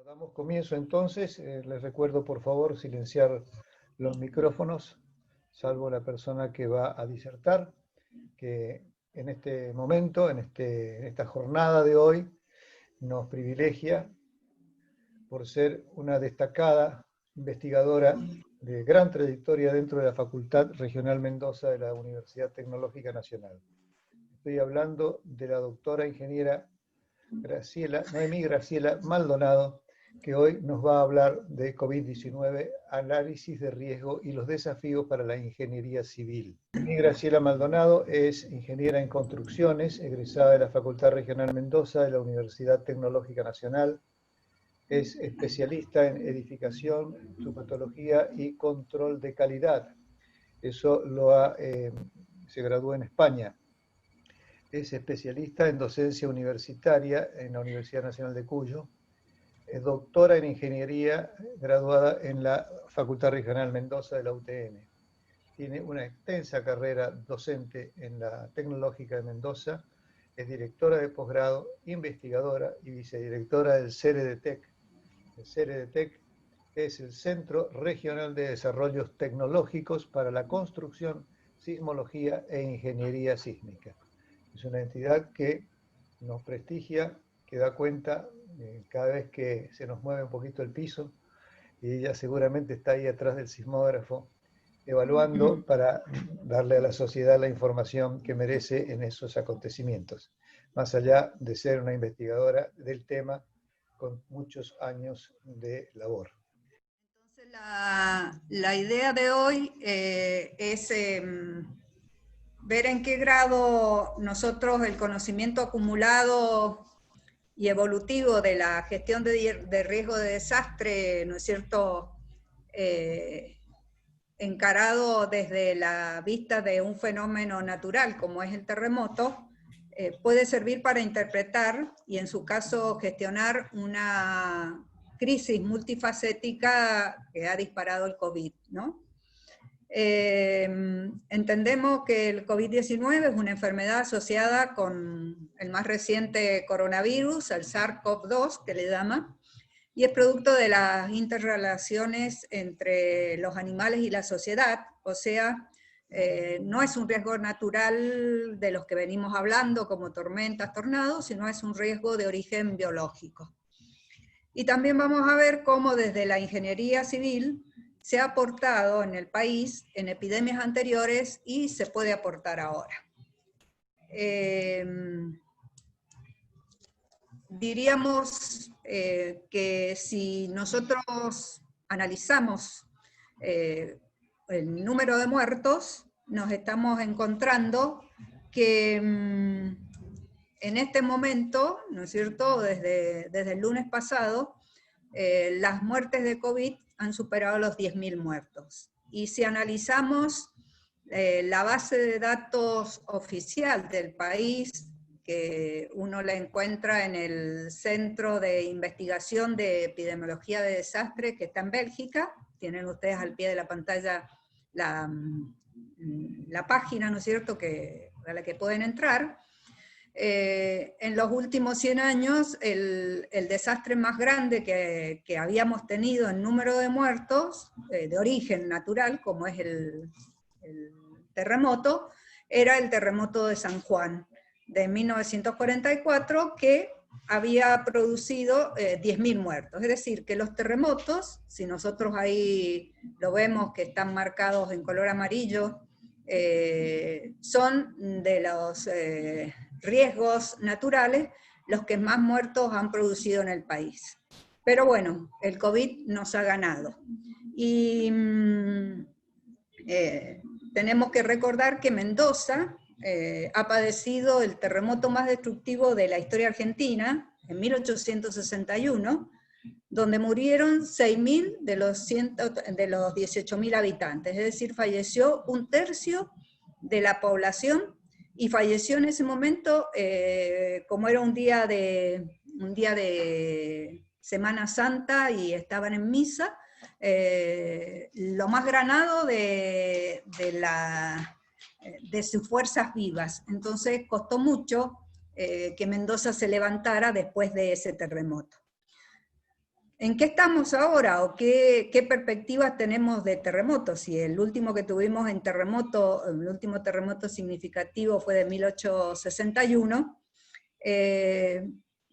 Damos comienzo entonces. Les recuerdo por favor silenciar los micrófonos, salvo la persona que va a disertar, que en este momento, en esta jornada de hoy, nos privilegia por ser una destacada investigadora de gran trayectoria dentro de la Facultad Regional Mendoza de la Universidad Tecnológica Nacional. Estoy hablando de la doctora ingeniera Noemí Graciela Maldonado, que hoy nos va a hablar de COVID-19, análisis de riesgo y los desafíos para la ingeniería civil. Noemí Graciela Maldonado es ingeniera en construcciones, egresada de la Facultad Regional Mendoza de la Universidad Tecnológica Nacional. Es especialista en edificación, su patología y control de calidad. Eso se graduó en España. Es especialista en docencia universitaria en la Universidad Nacional de Cuyo. Es doctora en ingeniería, graduada en la Facultad Regional Mendoza de la UTN. Tiene una extensa carrera docente en la Tecnológica de Mendoza. Es directora de posgrado, investigadora y vicedirectora del CEREDETEC. El CEREDETEC es el Centro Regional de Desarrollos Tecnológicos para la Construcción, Sismología e Ingeniería Sísmica. Es una entidad que nos prestigia, que da cuenta cada vez que se nos mueve un poquito el piso, y ella seguramente está ahí atrás del sismógrafo, evaluando para darle a la sociedad la información que merece en esos acontecimientos, más allá de ser una investigadora del tema con muchos años de labor. Entonces la idea de hoy es ver en qué grado nosotros el conocimiento acumulado y evolutivo de la gestión de riesgo de desastre, ¿no es cierto?, encarado desde la vista de un fenómeno natural como es el terremoto, puede servir para interpretar y en su caso gestionar una crisis multifacética que ha disparado el COVID, ¿no? Entendemos que el COVID-19 es una enfermedad asociada con el más reciente coronavirus, el SARS-CoV-2 que le llama, y es producto de las interrelaciones entre los animales y la sociedad, o sea, no es un riesgo natural de los que venimos hablando como tormentas, tornados, sino es un riesgo de origen biológico. Y también vamos a ver cómo desde la ingeniería civil se ha aportado en el país en epidemias anteriores y se puede aportar ahora. Diríamos que si nosotros analizamos el número de muertos, nos estamos encontrando que en este momento, ¿no es cierto?, desde el lunes pasado, las muertes de COVID han superado los 10.000 muertos. Y si analizamos la base de datos oficial del país, que uno la encuentra en el Centro de Investigación de Epidemiología de Desastre, que está en Bélgica, tienen ustedes al pie de la pantalla la página, ¿no es cierto?, a la que pueden entrar. En los últimos 100 años, el desastre más grande que habíamos tenido en número de muertos, de origen natural, como es el terremoto, era el terremoto de San Juan, de 1944, que había producido 10.000 muertos. Es decir, que los terremotos, si nosotros ahí lo vemos que están marcados en color amarillo, son de los riesgos naturales los que más muertos han producido en el país. Pero bueno, el COVID nos ha ganado. Y tenemos que recordar que Mendoza ha padecido el terremoto más destructivo de la historia argentina, en 1861, donde murieron 6.000 de los 18.000 habitantes, es decir, falleció un tercio de la población, y falleció en ese momento, como era un día de Semana Santa y estaban en misa, lo más granado de sus fuerzas vivas. Entonces costó mucho que Mendoza se levantara después de ese terremoto. ¿En qué estamos ahora o qué perspectivas tenemos de terremotos? Si el último que tuvimos en terremoto, el último terremoto significativo fue de 1861,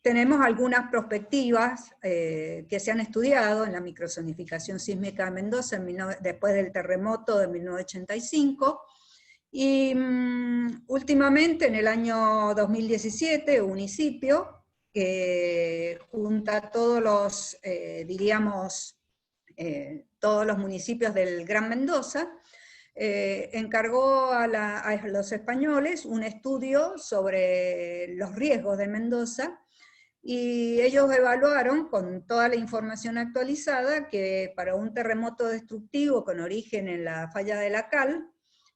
tenemos algunas perspectivas que se han estudiado en la microzonificación sísmica de Mendoza después del terremoto de 1985, y últimamente en el año 2017, UNICIPIO, que junta todos los, todos los municipios del Gran Mendoza, encargó a los españoles un estudio sobre los riesgos de Mendoza, y ellos evaluaron con toda la información actualizada que para un terremoto destructivo con origen en la falla de la Cal,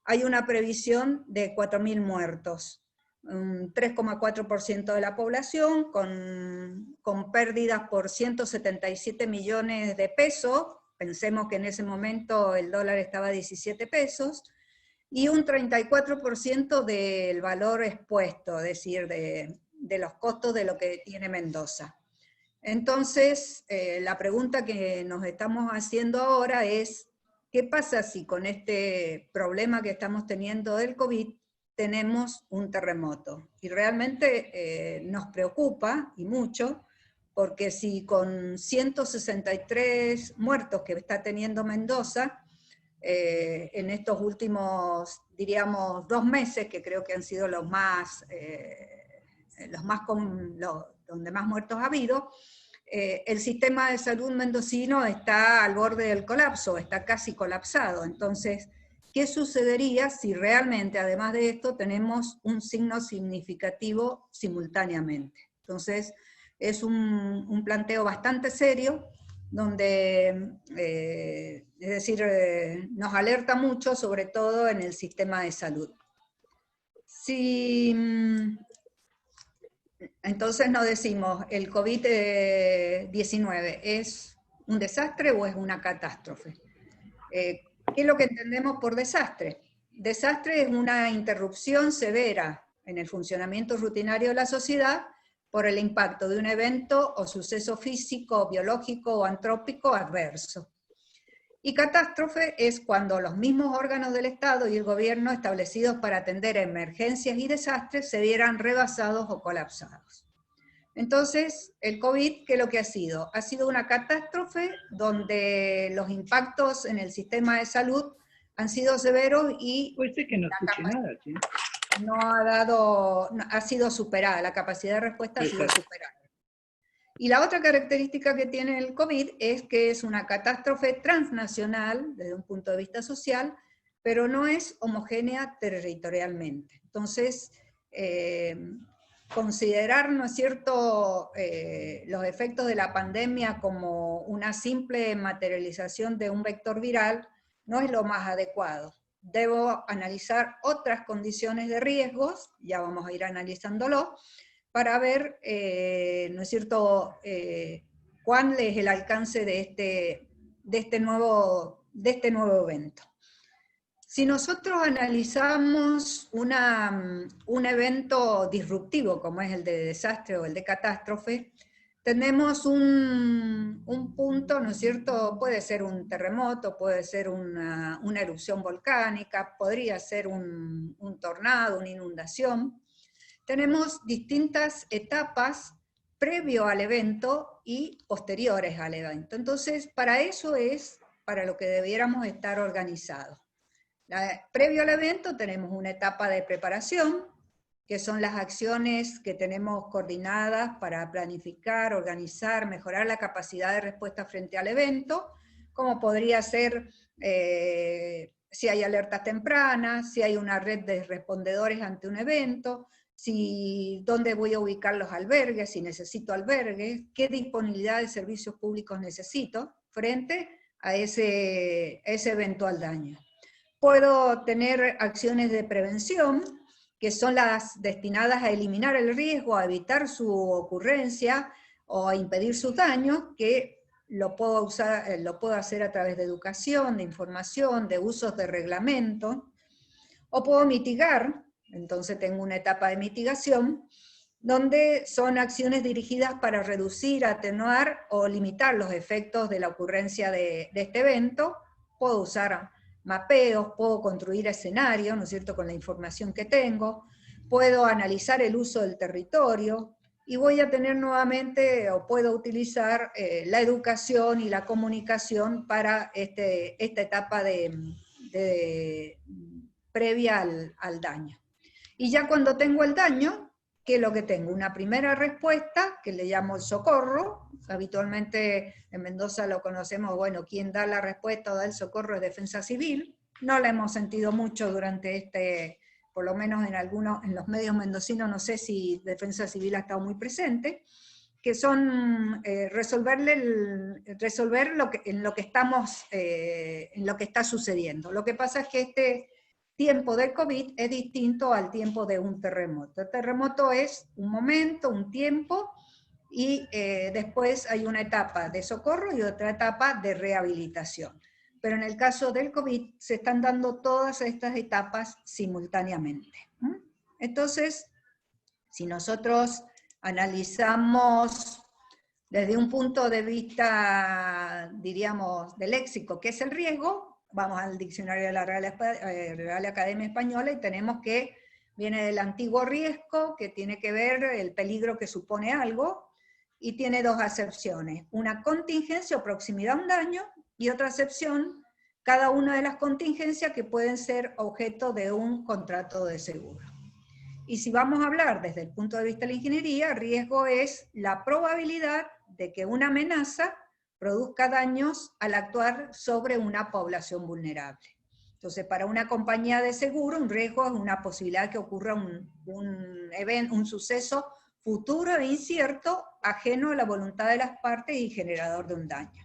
hay una previsión de 4.000 muertos, un 3,4% de la población, con pérdidas por 177 millones de pesos, pensemos que en ese momento el dólar estaba a 17 pesos, y un 34% del valor expuesto, es decir, de los costos de lo que tiene Mendoza. Entonces, la pregunta que nos estamos haciendo ahora es, ¿qué pasa si con este problema que estamos teniendo del COVID tenemos un terremoto? Y realmente nos preocupa, y mucho, porque si con 163 muertos que está teniendo Mendoza, en estos últimos, diríamos, 2 meses, que creo que han sido donde más muertos ha habido, el sistema de salud mendocino está al borde del colapso, está casi colapsado. Entonces, ¿qué sucedería si realmente, además de esto, tenemos un signo significativo simultáneamente? Entonces, es un planteo bastante serio, donde, es decir, nos alerta mucho, sobre todo en el sistema de salud. Si entonces nos decimos, ¿el COVID-19 es un desastre o es una catástrofe? ¿Qué es lo que entendemos por desastre? Desastre es una interrupción severa en el funcionamiento rutinario de la sociedad por el impacto de un evento o suceso físico, biológico o antrópico adverso. Y catástrofe es cuando los mismos órganos del Estado y el gobierno establecidos para atender emergencias y desastres se vieran rebasados o colapsados. Entonces, el COVID, ¿qué es lo que ha sido? Ha sido una catástrofe donde los impactos en el sistema de salud han sido severos y Puede ser que no escuche nada, ¿sí? ha sido superada, la capacidad de respuesta ha sido superada. Y la otra característica que tiene el COVID es que es una catástrofe transnacional desde un punto de vista social, pero no es homogénea territorialmente. Entonces, considerar, ¿no es cierto?, los efectos de la pandemia como una simple materialización de un vector viral no es lo más adecuado. Debo analizar otras condiciones de riesgos, ya vamos a ir analizándolo, para ver, ¿no es cierto?, cuál es el alcance de este nuevo evento. Si nosotros analizamos un evento disruptivo, como es el de desastre o el de catástrofe, tenemos un punto, ¿no es cierto?, puede ser un terremoto, puede ser una erupción volcánica, podría ser un tornado, una inundación. Tenemos distintas etapas previo al evento y posteriores al evento. Entonces, para eso es para lo que debiéramos estar organizados. Previo al evento tenemos una etapa de preparación, que son las acciones que tenemos coordinadas para planificar, organizar, mejorar la capacidad de respuesta frente al evento, como podría ser si hay alertas tempranas, si hay una red de respondedores ante un evento, dónde voy a ubicar los albergues, si necesito albergues, qué disponibilidad de servicios públicos necesito frente a ese eventual daño. Puedo tener acciones de prevención, que son las destinadas a eliminar el riesgo, a evitar su ocurrencia o a impedir sus daños, que lo puedo hacer a través de educación, de información, de usos de reglamento, o puedo mitigar. Entonces tengo una etapa de mitigación, donde son acciones dirigidas para reducir, atenuar o limitar los efectos de la ocurrencia de este evento. Puedo usar mapeos, puedo construir escenarios, ¿no es cierto?, con la información que tengo, puedo analizar el uso del territorio, y voy a tener nuevamente, o puedo utilizar la educación y la comunicación para esta etapa previa al daño. Y ya cuando tengo el daño, ¿qué es lo que tengo? Una primera respuesta, que le llamo el socorro. Habitualmente en Mendoza lo conocemos, bueno, quien da la respuesta o da el socorro es Defensa Civil. No la hemos sentido mucho durante por lo menos en los medios mendocinos, no sé si Defensa Civil ha estado muy presente, que son resolver en lo que está sucediendo. Lo que pasa es que este tiempo del COVID es distinto al tiempo de un terremoto. El terremoto es un momento, un tiempo, y después hay una etapa de socorro y otra etapa de rehabilitación. Pero en el caso del COVID se están dando todas estas etapas simultáneamente. Entonces, si nosotros analizamos desde un punto de vista, diríamos, del léxico, que es el riesgo, vamos al diccionario de la Real Academia Española y tenemos que viene del antiguo riesgo, que tiene que ver el peligro que supone algo, y tiene dos acepciones: una contingencia o proximidad a un daño, y otra acepción, cada una de las contingencias que pueden ser objeto de un contrato de seguro. Y si vamos a hablar desde el punto de vista de la ingeniería, riesgo es la probabilidad de que una amenaza produzca daños al actuar sobre una población vulnerable. Entonces, para una compañía de seguro, un riesgo es una posibilidad de que ocurra un suceso futuro e incierto, ajeno a la voluntad de las partes y generador de un daño.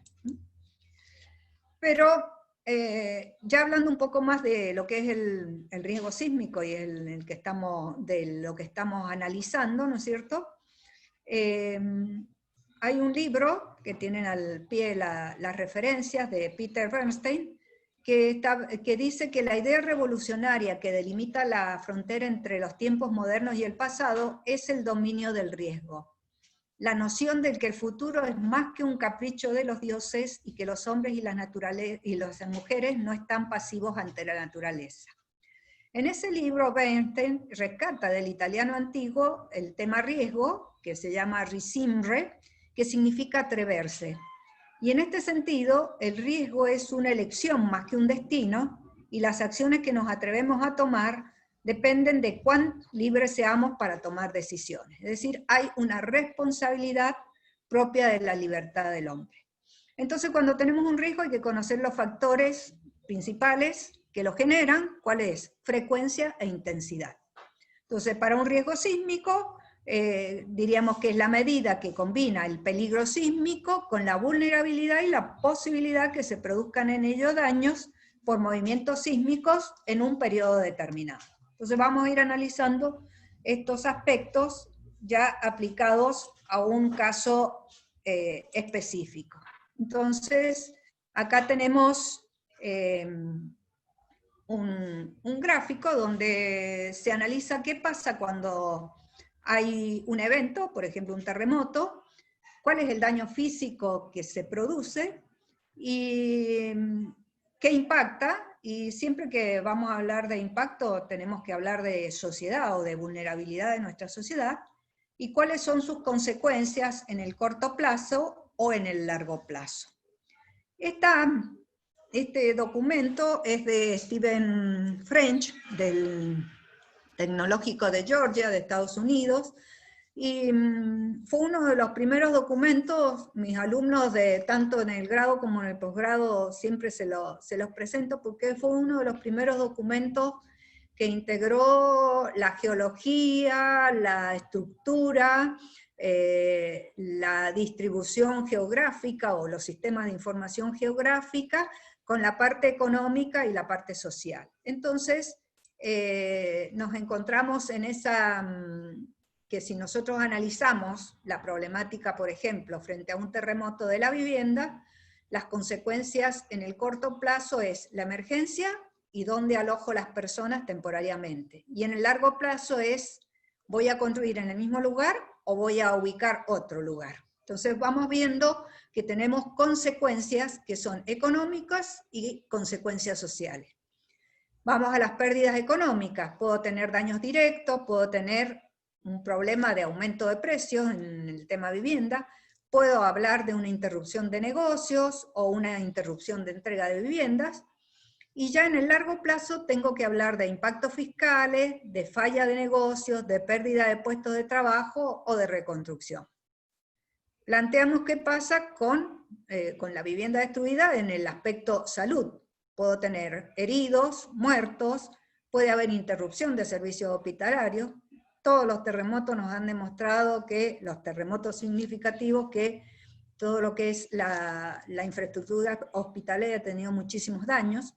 Pero ya hablando un poco más de lo que es el riesgo sísmico y de lo que estamos analizando, ¿no es cierto? Hay un libro que tienen al pie las referencias de Peter Bernstein, que dice que la idea revolucionaria que delimita la frontera entre los tiempos modernos y el pasado es el dominio del riesgo. La noción de que el futuro es más que un capricho de los dioses y que los hombres y las mujeres no están pasivos ante la naturaleza. En ese libro, Bernstein rescata del italiano antiguo el tema riesgo, que se llama risimre, que significa atreverse. Y en este sentido, el riesgo es una elección más que un destino, y las acciones que nos atrevemos a tomar dependen de cuán libres seamos para tomar decisiones. Es decir, hay una responsabilidad propia de la libertad del hombre. Entonces, cuando tenemos un riesgo hay que conocer los factores principales que lo generan. ¿Cuál es? Frecuencia e intensidad. Entonces, para un riesgo sísmico, diríamos que es la medida que combina el peligro sísmico con la vulnerabilidad y la posibilidad que se produzcan en ello daños por movimientos sísmicos en un periodo determinado. Entonces vamos a ir analizando estos aspectos ya aplicados a un caso específico. Entonces, acá tenemos un gráfico donde se analiza qué pasa cuando hay un evento, por ejemplo un terremoto, cuál es el daño físico que se produce y qué impacta. Y siempre que vamos a hablar de impacto tenemos que hablar de sociedad o de vulnerabilidad de nuestra sociedad y cuáles son sus consecuencias en el corto plazo o en el largo plazo. Este documento es de Stephen French, del Tecnológico de Georgia, de Estados Unidos, y fue uno de los primeros documentos. Mis alumnos, tanto en el grado como en el posgrado, siempre se los presento, porque fue uno de los primeros documentos que integró la geología, la estructura, la distribución geográfica o los sistemas de información geográfica con la parte económica y la parte social. Entonces, nos encontramos en esa, que si nosotros analizamos la problemática, por ejemplo, frente a un terremoto de la vivienda, las consecuencias en el corto plazo es la emergencia y dónde alojo las personas temporariamente. Y en el largo plazo es ¿Voy a construir en el mismo lugar o voy a ubicar otro lugar? Entonces vamos viendo que tenemos consecuencias que son económicas y consecuencias sociales. Vamos a las pérdidas económicas. Puedo tener daños directos, puedo tener un problema de aumento de precios en el tema vivienda, puedo hablar de una interrupción de negocios o una interrupción de entrega de viviendas, y ya en el largo plazo tengo que hablar de impactos fiscales, de falla de negocios, de pérdida de puestos de trabajo o de reconstrucción. Planteamos qué pasa con la vivienda destruida en el aspecto salud. Puedo tener heridos, muertos, puede haber interrupción de servicios hospitalarios. Todos los terremotos nos han demostrado que, los terremotos significativos, que todo lo que es la infraestructura hospitalaria ha tenido muchísimos daños.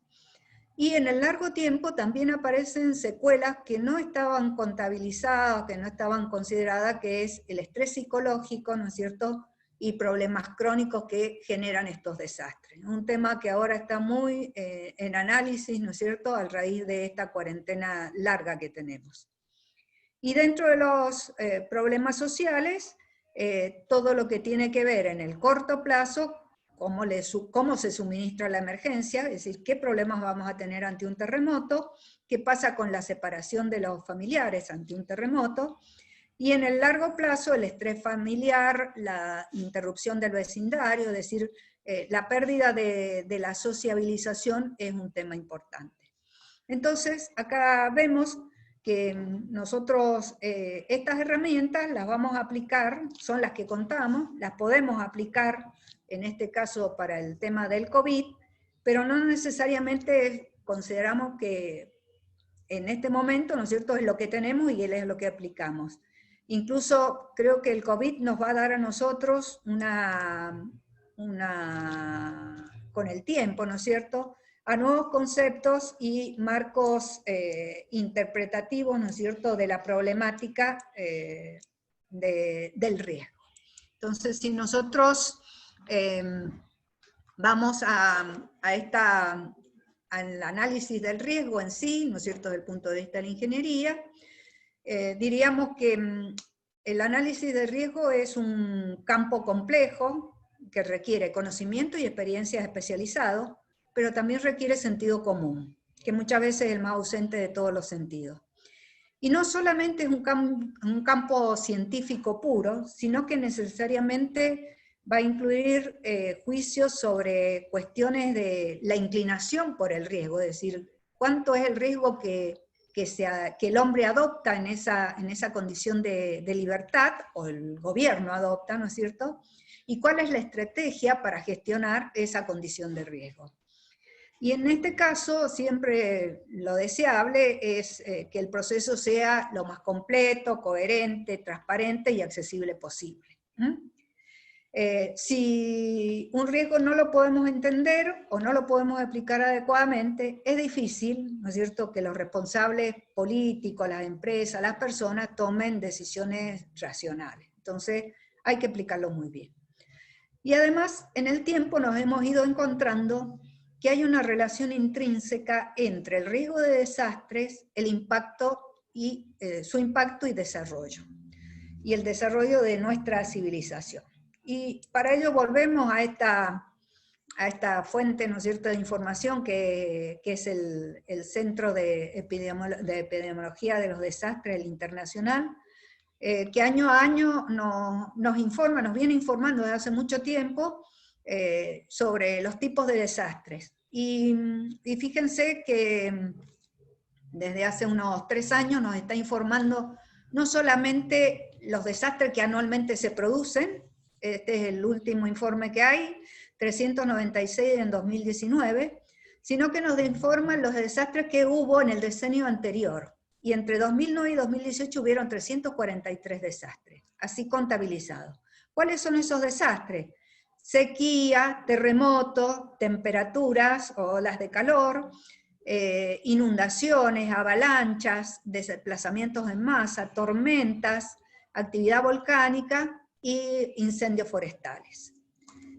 Y en el largo tiempo también aparecen secuelas que no estaban contabilizadas, que no estaban consideradas, que es el estrés psicológico, ¿no es cierto?, y problemas crónicos que generan estos desastres. Un tema que ahora está muy en análisis, ¿no es cierto?, a raíz de esta cuarentena larga que tenemos. Y dentro de los problemas sociales, todo lo que tiene que ver en el corto plazo, cómo se suministra la emergencia, es decir, qué problemas vamos a tener ante un terremoto, qué pasa con la separación de los familiares ante un terremoto, y en el largo plazo el estrés familiar, la interrupción del vecindario, es decir, la pérdida de la sociabilización es un tema importante. Entonces, acá vemos que nosotros estas herramientas las vamos a aplicar, son las que contamos, las podemos aplicar en este caso para el tema del COVID, pero no necesariamente consideramos que en este momento, ¿no es cierto?, es lo que tenemos y es lo que aplicamos. Incluso creo que el COVID nos va a dar a nosotros con el tiempo, ¿no es cierto?, a nuevos conceptos y marcos interpretativos, ¿no es cierto?, de la problemática del riesgo. Entonces, si nosotros vamos al análisis del riesgo en sí, ¿no es cierto?, desde el punto de vista de la ingeniería, diríamos que el análisis de riesgo es un campo complejo que requiere conocimiento y experiencias especializados, pero también requiere sentido común, que muchas veces es el más ausente de todos los sentidos. Y no solamente es un campo científico puro, sino que necesariamente va a incluir juicios sobre cuestiones de la inclinación por el riesgo, es decir, cuánto es el riesgo que el hombre adopta en esa condición de libertad, o el gobierno adopta, ¿no es cierto?, y cuál es la estrategia para gestionar esa condición de riesgo. Y en este caso, siempre lo deseable es que el proceso sea lo más completo, coherente, transparente y accesible posible. Si un riesgo no lo podemos entender o no lo podemos explicar adecuadamente, es difícil, ¿no es cierto?, que los responsables políticos, las empresas, las personas tomen decisiones racionales. Entonces, hay que explicarlo muy bien. Y además, en el tiempo nos hemos ido encontrando que hay una relación intrínseca entre el riesgo de desastres, el impacto y su impacto y desarrollo, y el desarrollo de nuestra civilización. Y para ello volvemos a esta fuente, ¿no es cierto?, de información que es el Centro de Epidemiología de los Desastres, el Internacional, que año a año nos viene informando desde hace mucho tiempo sobre los tipos de desastres. Y fíjense que desde hace unos 3 años nos está informando no solamente los desastres que anualmente se producen, este es el último informe que hay, 396 en 2019, sino que nos informan los desastres que hubo en el decenio anterior. Y entre 2009 y 2018 hubieron 343 desastres, así contabilizados. ¿Cuáles son esos desastres? Sequía, terremotos, temperaturas, olas de calor, inundaciones, avalanchas, desplazamientos en masa, tormentas, actividad volcánica y incendios forestales.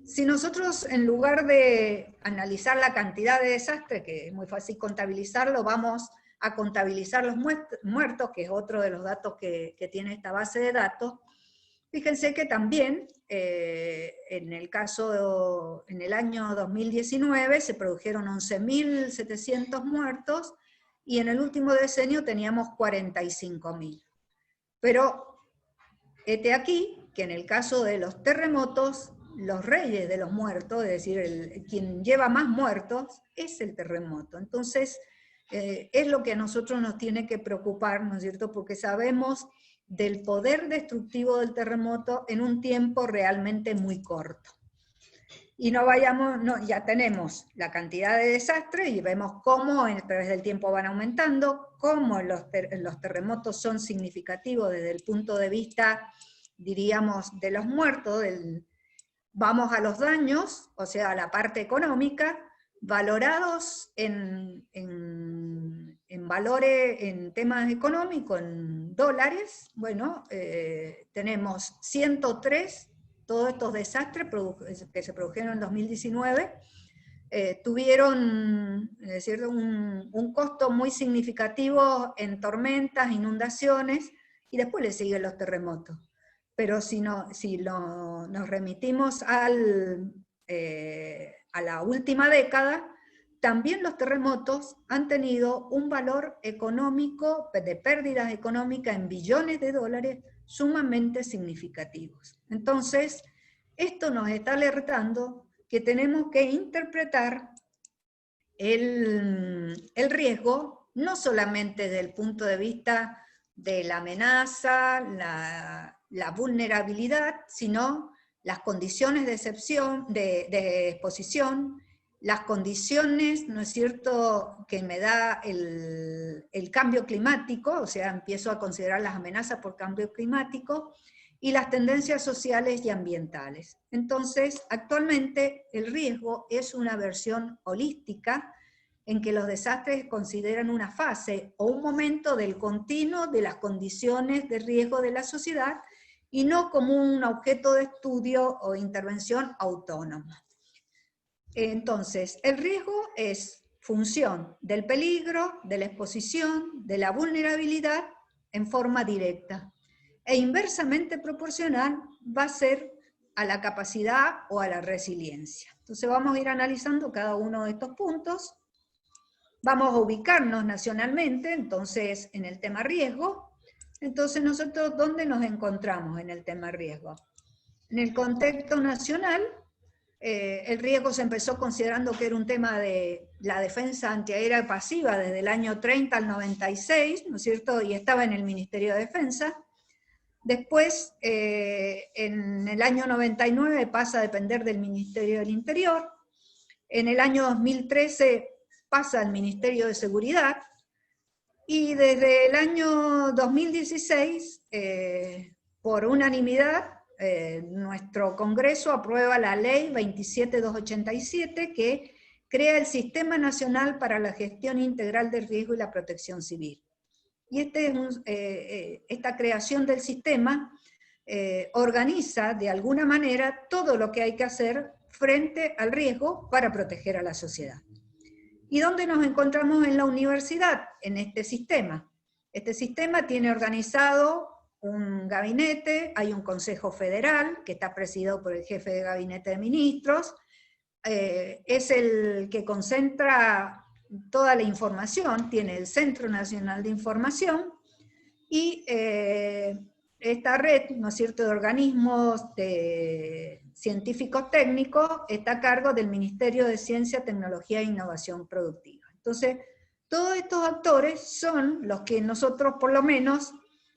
Si nosotros, en lugar de analizar la cantidad de desastres, que es muy fácil contabilizarlo, vamos a contabilizar los muertos, que es otro de los datos que tiene esta base de datos, fíjense que también en el año 2019 se produjeron 11.700 muertos, y en el último decenio teníamos 45.000. Pero este aquí, que en el caso de los terremotos, los reyes de los muertos, es decir, quien lleva más muertos, es el terremoto. Entonces, es lo que a nosotros nos tiene que preocupar, ¿no es cierto? Porque sabemos del poder destructivo del terremoto en un tiempo realmente muy corto. Y ya tenemos la cantidad de desastres y vemos cómo a través del tiempo van aumentando, cómo los terremotos son significativos desde el punto de vista, diríamos, de los muertos. Vamos a los daños, o sea, a la parte económica, valorados en valores, en temas económicos, en dólares. Bueno, tenemos 103. Todos estos desastres que se produjeron en 2019 tuvieron, es decir, un costo muy significativo en tormentas, inundaciones, y después le siguen los terremotos. Pero si nos remitimos a la última década, también los terremotos han tenido un valor económico, de pérdidas económicas en billones de dólares, sumamente significativos. Entonces, esto nos está alertando que tenemos que interpretar el riesgo, no solamente desde el punto de vista de la amenaza, la vulnerabilidad, sino las condiciones de exposición, las condiciones, ¿no es cierto?, que me da el cambio climático, o sea, empiezo a considerar las amenazas por cambio climático, y las tendencias sociales y ambientales. Entonces, actualmente el riesgo es una versión holística en que los desastres consideran una fase o un momento del continuo de las condiciones de riesgo de la sociedad, y no como un objeto de estudio o intervención autónoma. Entonces, el riesgo es función del peligro, de la exposición, de la vulnerabilidad en forma directa, e inversamente proporcional va a ser a la capacidad o a la resiliencia. Entonces vamos a ir analizando cada uno de estos puntos. Vamos a ubicarnos nacionalmente, entonces, en el tema riesgo. Entonces nosotros, ¿dónde nos encontramos en el tema riesgo? En el contexto nacional, el riesgo se empezó considerando que era un tema de la defensa antiaérea pasiva desde el año 30 al 96, ¿no es cierto? Y estaba en el Ministerio de Defensa. Después, en el año 99 pasa a depender del Ministerio del Interior. En el año 2013 pasa al Ministerio de Seguridad. Y desde el año 2016, por unanimidad, nuestro Congreso aprueba la ley 27287, que crea el Sistema Nacional para la Gestión Integral del Riesgo y la Protección Civil. Y esta creación del sistema organiza de alguna manera todo lo que hay que hacer frente al riesgo para proteger a la sociedad. ¿Y dónde nos encontramos en la universidad? En este sistema. Este sistema tiene organizado un gabinete, hay un Consejo Federal que está presidido por el jefe de gabinete de ministros, es el que concentra toda la información, tiene el Centro Nacional de Información, y esta red, ¿no es cierto?, de organismos científicos técnicos está a cargo del Ministerio de Ciencia, Tecnología e Innovación Productiva. Entonces, todos estos actores son los que nosotros, por lo menos,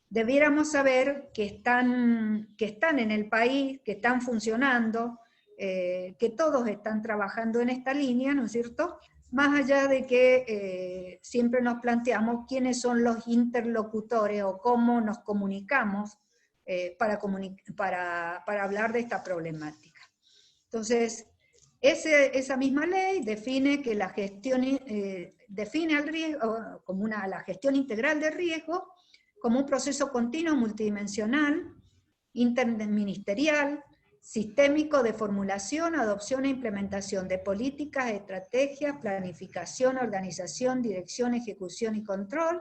debiéramos saber que están en el país, que están funcionando, que todos están trabajando en esta línea, ¿no es cierto?, más allá de que siempre nos planteamos quiénes son los interlocutores o cómo nos comunicamos para hablar de esta problemática. Entonces, esa misma ley define que la gestión, define el riesgo como la gestión integral de riesgo como un proceso continuo multidimensional, interministerial, sistémico de formulación, adopción e implementación de políticas, estrategias, planificación, organización, dirección, ejecución y control,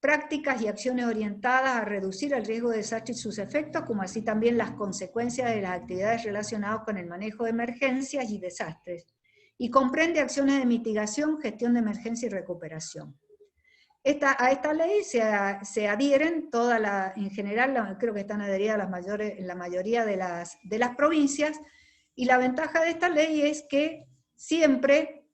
prácticas y acciones orientadas a reducir el riesgo de desastre y sus efectos, como así también las consecuencias de las actividades relacionadas con el manejo de emergencias y desastres, y comprende acciones de mitigación, gestión de emergencia y recuperación. A esta ley se adhieren en general, creo que están adheridas la mayoría de las provincias, y la ventaja de esta ley es que siempre,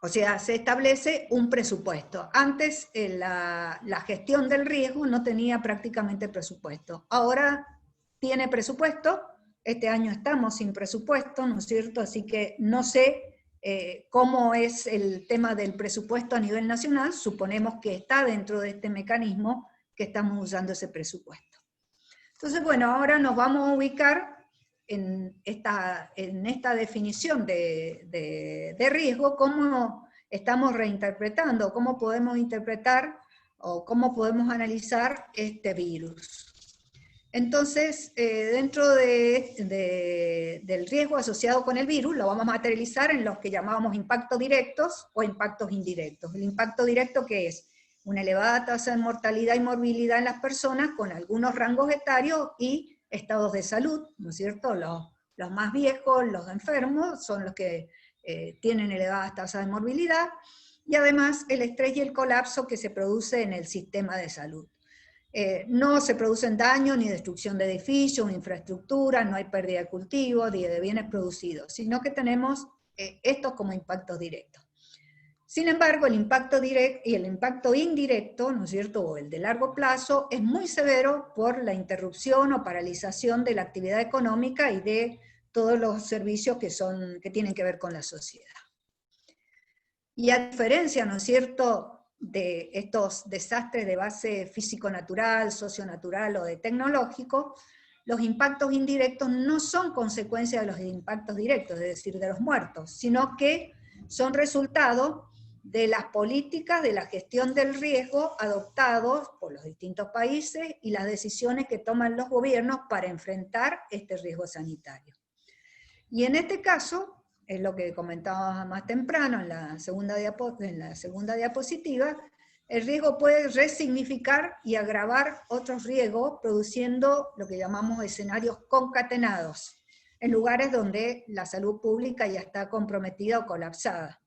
o sea, se establece un presupuesto. Antes la gestión del riesgo no tenía prácticamente presupuesto. Ahora tiene presupuesto, este año estamos sin presupuesto, ¿no es cierto? Así que no sé cómo es el tema del presupuesto a nivel nacional, suponemos que está dentro de este mecanismo que estamos usando ese presupuesto. Entonces, bueno, ahora nos vamos a ubicar en esta definición de riesgo, cómo estamos reinterpretando, cómo podemos interpretar o cómo podemos analizar este virus. Entonces, dentro del riesgo asociado con el virus, lo vamos a materializar en los que llamábamos impactos directos o impactos indirectos. El impacto directo, que es una elevada tasa de mortalidad y morbilidad en las personas con algunos rangos etarios y estados de salud, ¿no es cierto? Los más viejos, los enfermos, son los que tienen elevadas tasas de morbilidad, y además el estrés y el colapso que se produce en el sistema de salud. No se producen daños ni destrucción de edificios, infraestructura, no hay pérdida de cultivos, ni de bienes producidos, sino que tenemos estos como impactos directos. Sin embargo, el impacto directo y el impacto indirecto, ¿no es cierto?, o el de largo plazo, es muy severo por la interrupción o paralización de la actividad económica y de todos los servicios que tienen que ver con la sociedad. Y a diferencia, ¿no es cierto?, de estos desastres de base físico-natural, socio-natural o de tecnológico, los impactos indirectos no son consecuencia de los impactos directos, es decir, de los muertos, sino que son resultado de las políticas de la gestión del riesgo adoptados por los distintos países y las decisiones que toman los gobiernos para enfrentar este riesgo sanitario. Y en este caso, es lo que comentaba más temprano en la segunda diapositiva, el riesgo puede resignificar y agravar otros riesgos, produciendo lo que llamamos escenarios concatenados, en lugares donde la salud pública ya está comprometida o colapsada.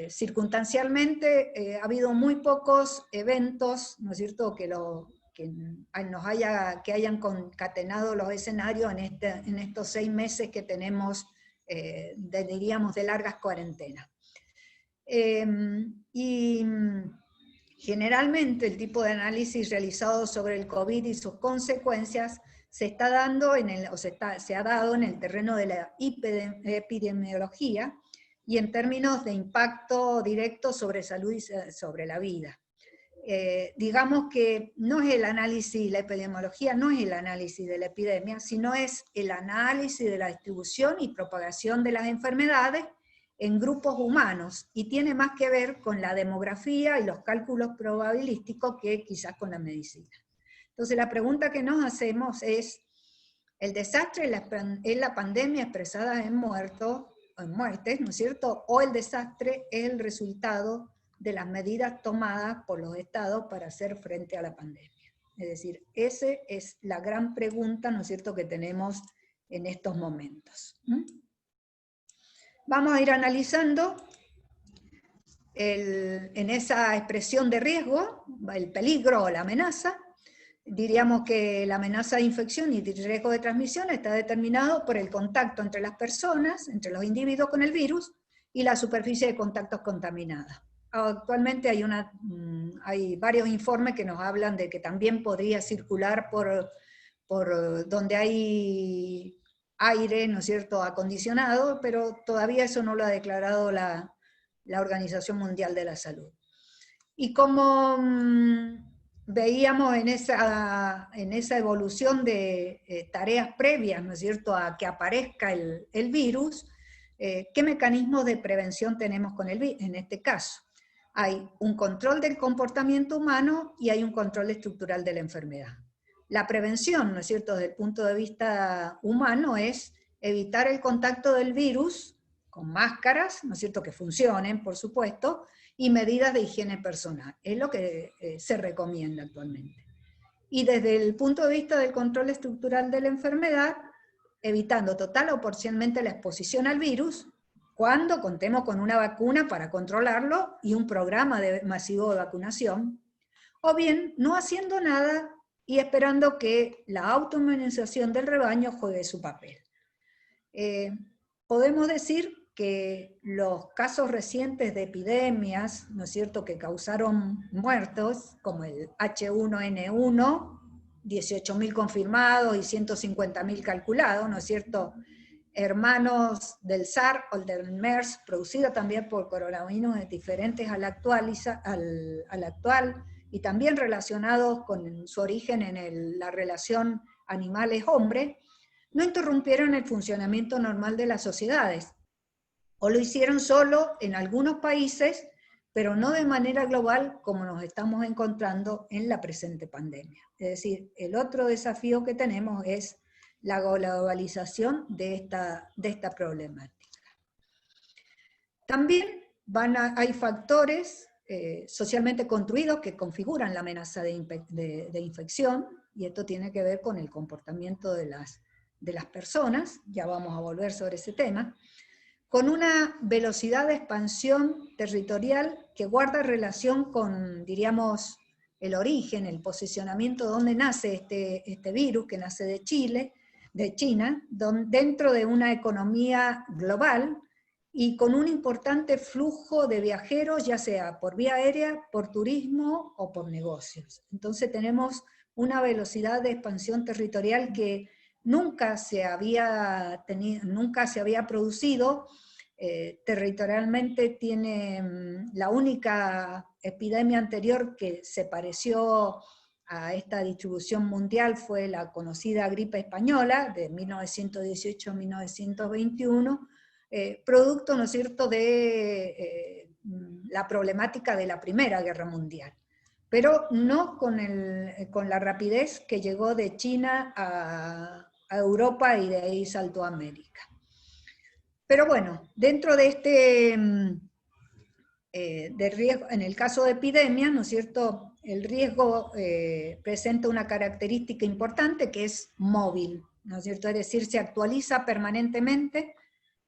Circunstancialmente ha habido muy pocos eventos, ¿no es cierto?, que hayan concatenado los escenarios en estos 6 meses que tenemos, diríamos, de largas cuarentenas. Y generalmente el tipo de análisis realizado sobre el COVID y sus consecuencias se está dando se ha dado en el terreno de la epidemiología y en términos de impacto directo sobre salud y sobre la vida. Digamos que no es el análisis, la epidemiología no es el análisis de la epidemia, sino es el análisis de la distribución y propagación de las enfermedades en grupos humanos, y tiene más que ver con la demografía y los cálculos probabilísticos que quizás con la medicina. Entonces la pregunta que nos hacemos es, ¿el desastre es la pandemia expresada en muertes, ¿no es cierto? ¿O el desastre es el resultado de las medidas tomadas por los estados para hacer frente a la pandemia? Es decir, esa es la gran pregunta, ¿no es cierto?, que tenemos en estos momentos. Vamos a ir analizando en esa expresión de riesgo, el peligro o la amenaza. Diríamos que la amenaza de infección y el riesgo de transmisión está determinado por el contacto entre las personas, entre los individuos con el virus, y la superficie de contactos contaminada. Actualmente hay varios informes que nos hablan de que también podría circular por donde hay aire, ¿no es cierto?, acondicionado, pero todavía eso no lo ha declarado la Organización Mundial de la Salud. Y como veíamos en esa evolución de tareas previas, ¿no es cierto?, a que aparezca el virus, ¿qué mecanismos de prevención tenemos con el virus? En este caso, hay un control del comportamiento humano y hay un control estructural de la enfermedad. La prevención, ¿no es cierto?, desde el punto de vista humano es evitar el contacto del virus con máscaras, ¿no es cierto?, que funcionen, por supuesto, y medidas de higiene personal. Es lo que se recomienda actualmente. Y desde el punto de vista del control estructural de la enfermedad, evitando total o parcialmente la exposición al virus, cuando contemos con una vacuna para controlarlo y un programa masivo de vacunación, o bien no haciendo nada y esperando que la autoinmunización del rebaño juegue su papel. Podemos decir que los casos recientes de epidemias, ¿no es cierto?, que causaron muertos, como el H1N1, 18.000 confirmados y 150.000 calculados, ¿no es cierto?, hermanos del SARS o del MERS, producido también por coronavirus diferentes al actual, y también relacionados con su origen en la relación animales-hombre, no interrumpieron el funcionamiento normal de las sociedades, o lo hicieron solo en algunos países, pero no de manera global como nos estamos encontrando en la presente pandemia. Es decir, el otro desafío que tenemos es la globalización de esta problemática. También hay factores socialmente construidos que configuran la amenaza de infección, y esto tiene que ver con el comportamiento de las personas, ya vamos a volver sobre ese tema, con una velocidad de expansión territorial que guarda relación con, diríamos, el origen, el posicionamiento, donde nace este virus, que nace de China, dentro de una economía global y con un importante flujo de viajeros, ya sea por vía aérea, por turismo o por negocios. Entonces tenemos una velocidad de expansión territorial que nunca se había producido. Territorialmente tiene la única epidemia anterior que se pareció a esta distribución mundial fue la conocida gripe española de 1918-1921, producto, ¿no es cierto?, de la problemática de la Primera Guerra Mundial, pero no con la rapidez que llegó de China a Europa y de ahí saltó a América. Pero bueno, dentro de de riesgo, en el caso de epidemias, ¿no es cierto?, el riesgo presenta una característica importante que es móvil, ¿no es cierto?, es decir, se actualiza permanentemente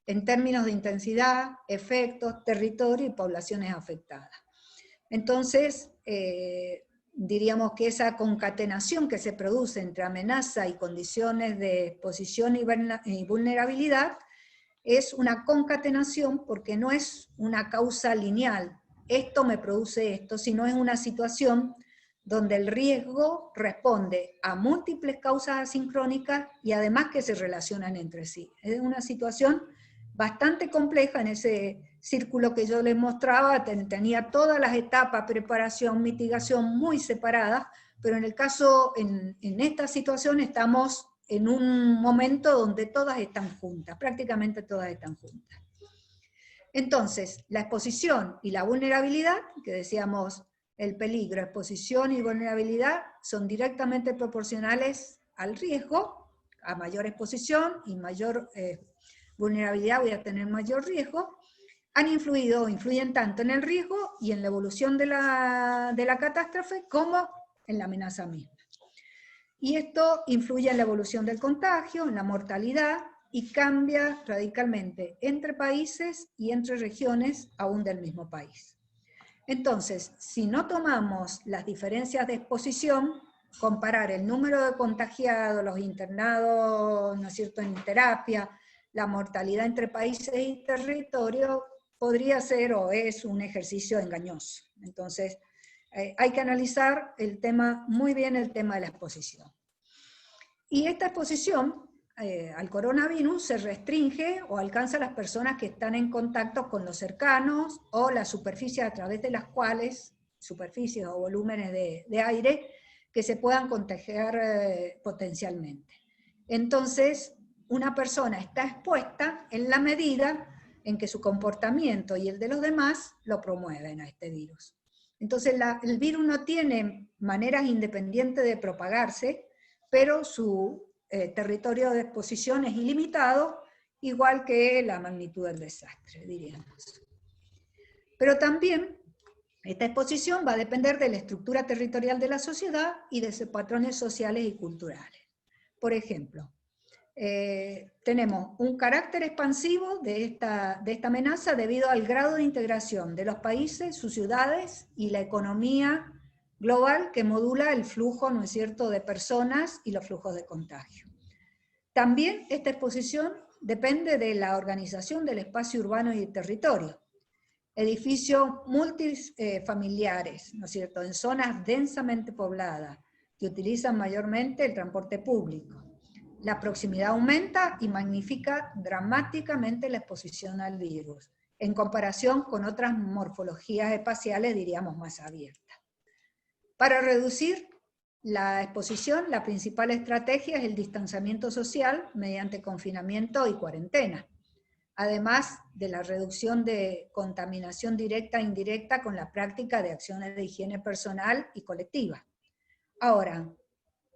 en términos de intensidad, efectos, territorio y poblaciones afectadas. Entonces, diríamos que esa concatenación que se produce entre amenaza y condiciones de exposición y vulnerabilidad es una concatenación porque no es una causa lineal, esto me produce esto, sino es una situación donde el riesgo responde a múltiples causas asincrónicas y además que se relacionan entre sí. Es una situación bastante compleja. En ese círculo que yo les mostraba tenía todas las etapas, preparación, mitigación muy separadas, pero en el caso, en esta situación estamos en un momento donde todas están juntas, prácticamente todas están juntas. Entonces, la exposición y la vulnerabilidad, que decíamos el peligro, exposición y vulnerabilidad, son directamente proporcionales al riesgo. A mayor exposición y mayor vulnerabilidad voy a tener mayor riesgo. Han influido o influyen tanto en el riesgo y en la evolución de la catástrofe como en la amenaza misma. Y esto influye en la evolución del contagio, en la mortalidad, y cambia radicalmente entre países y entre regiones aún del mismo país. Entonces, si no tomamos las diferencias de exposición, comparar el número de contagiados, los internados, ¿no es cierto?, en terapia, la mortalidad entre países y territorios, podría ser o es un ejercicio engañoso. Entonces, hay que analizar muy bien el tema de la exposición. Y esta exposición al coronavirus se restringe o alcanza a las personas que están en contacto con los cercanos o las superficies a través de las cuales, superficies o volúmenes de aire, que se puedan contagiar potencialmente. Entonces, una persona está expuesta en la medida en que su comportamiento y el de los demás lo promueven a este virus. Entonces el virus no tiene maneras independientes de propagarse, pero su territorio de exposición es ilimitado, igual que la magnitud del desastre, diríamos. Pero también esta exposición va a depender de la estructura territorial de la sociedad y de sus patrones sociales y culturales. Por ejemplo, tenemos un carácter expansivo de esta amenaza debido al grado de integración de los países, sus ciudades y la economía global que modula el flujo, ¿no es cierto?, de personas y los flujos de contagio. También esta exposición depende de la organización del espacio urbano y el territorio. Edificios multifamiliares, ¿no es cierto?, en zonas densamente pobladas, que utilizan mayormente el transporte público. La proximidad aumenta y magnifica dramáticamente la exposición al virus, en comparación con otras morfologías espaciales, diríamos, más abiertas. Para reducir la exposición, la principal estrategia es el distanciamiento social mediante confinamiento y cuarentena, además de la reducción de contaminación directa e indirecta con la práctica de acciones de higiene personal y colectiva. Ahora,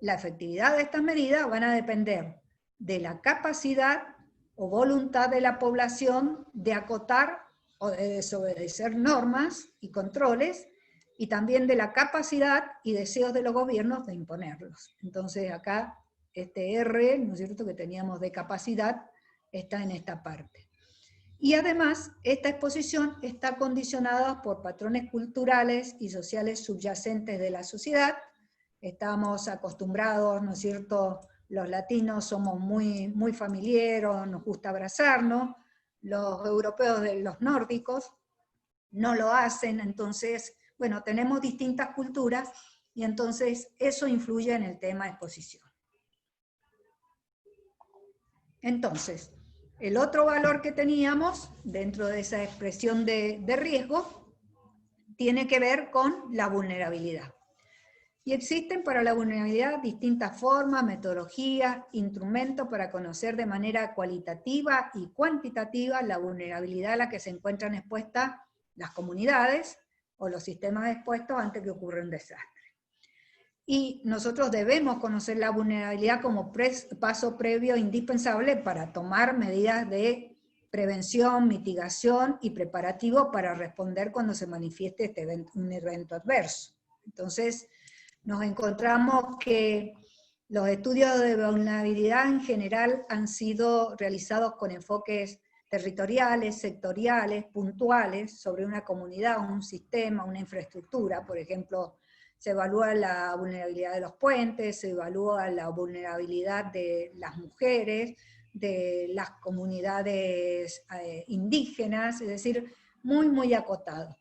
la efectividad de estas medidas van a depender de la capacidad o voluntad de la población de acotar o de desobedecer normas y controles, y también de la capacidad y deseos de los gobiernos de imponerlos. Entonces acá este R, ¿no es cierto?, que teníamos de capacidad, está en esta parte. Y además, esta exposición está condicionada por patrones culturales y sociales subyacentes de la sociedad. Estamos acostumbrados, ¿no es cierto?, los latinos somos muy familiares, nos gusta abrazarnos, los europeos, los nórdicos, no lo hacen, entonces, bueno, tenemos distintas culturas, y entonces eso influye en el tema de exposición. Entonces, el otro valor que teníamos dentro de esa expresión de riesgo tiene que ver con la vulnerabilidad. Y existen para la vulnerabilidad distintas formas, metodologías, instrumentos para conocer de manera cualitativa y cuantitativa la vulnerabilidad a la que se encuentran expuestas las comunidades o los sistemas expuestos antes que ocurra un desastre. Y nosotros debemos conocer la vulnerabilidad como paso previo indispensable para tomar medidas de prevención, mitigación y preparativo para responder cuando se manifieste un evento adverso. Entonces, nos encontramos que los estudios de vulnerabilidad en general han sido realizados con enfoques territoriales, sectoriales, puntuales, sobre una comunidad, un sistema, una infraestructura. Por ejemplo, se evalúa la vulnerabilidad de los puentes, se evalúa la vulnerabilidad de las mujeres, de las comunidades indígenas, es decir, muy acotado.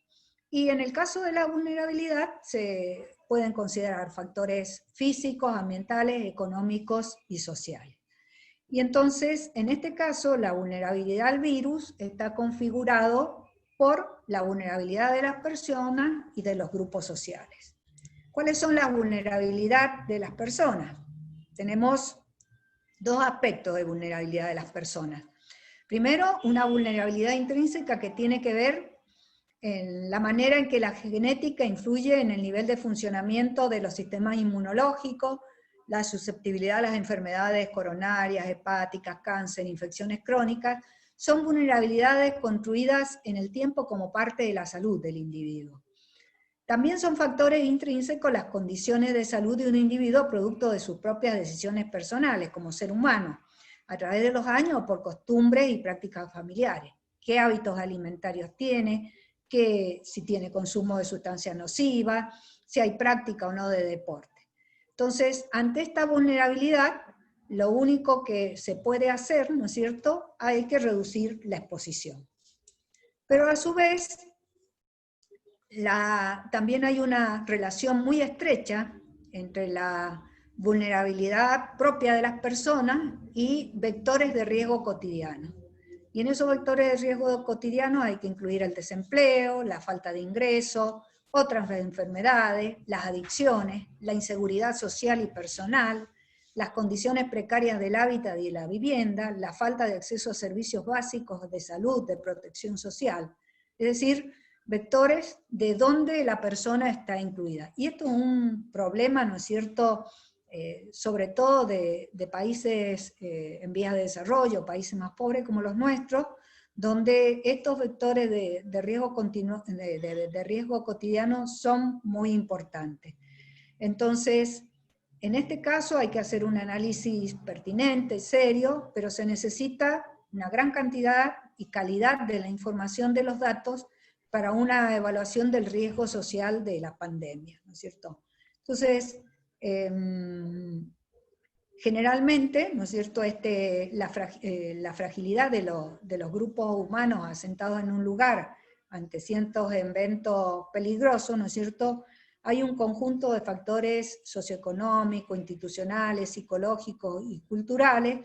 Y en el caso de la vulnerabilidad se pueden considerar factores físicos, ambientales, económicos y sociales. Y entonces, en este caso, la vulnerabilidad al virus está configurado por la vulnerabilidad de las personas y de los grupos sociales. ¿Cuáles son las vulnerabilidades de las personas? Tenemos dos aspectos de vulnerabilidad de las personas. Primero, una vulnerabilidad intrínseca que tiene que ver en la manera en que la genética influye en el nivel de funcionamiento de los sistemas inmunológicos, la susceptibilidad a las enfermedades coronarias, hepáticas, cáncer, infecciones crónicas, son vulnerabilidades construidas en el tiempo como parte de la salud del individuo. También son factores intrínsecos las condiciones de salud de un individuo producto de sus propias decisiones personales como ser humano, a través de los años por costumbres y prácticas familiares. ¿Qué hábitos alimentarios tiene? Si tiene consumo de sustancias nocivas, si hay práctica o no de deporte. Entonces, ante esta vulnerabilidad, lo único que se puede hacer, ¿no es cierto?, hay que reducir la exposición. Pero a su vez, también hay una relación muy estrecha entre la vulnerabilidad propia de las personas y vectores de riesgo cotidiano. Y en esos vectores de riesgo cotidiano hay que incluir el desempleo, la falta de ingresos, otras enfermedades, las adicciones, la inseguridad social y personal, las condiciones precarias del hábitat y de la vivienda, la falta de acceso a servicios básicos de salud, de protección social. Es decir, vectores de donde la persona está incluida. Y esto es un problema, ¿no es cierto?, sobre todo de países en vías de desarrollo, países más pobres como los nuestros, donde estos vectores de riesgo cotidiano son muy importantes. Entonces, en este caso hay que hacer un análisis pertinente, serio, pero se necesita una gran cantidad y calidad de la información de los datos para una evaluación del riesgo social de la pandemia, ¿no es cierto? Entonces, generalmente, ¿no es cierto?, la fragilidad de los grupos humanos asentados en un lugar ante ciertos eventos peligrosos, ¿no es cierto?, hay un conjunto de factores socioeconómicos, institucionales, psicológicos y culturales,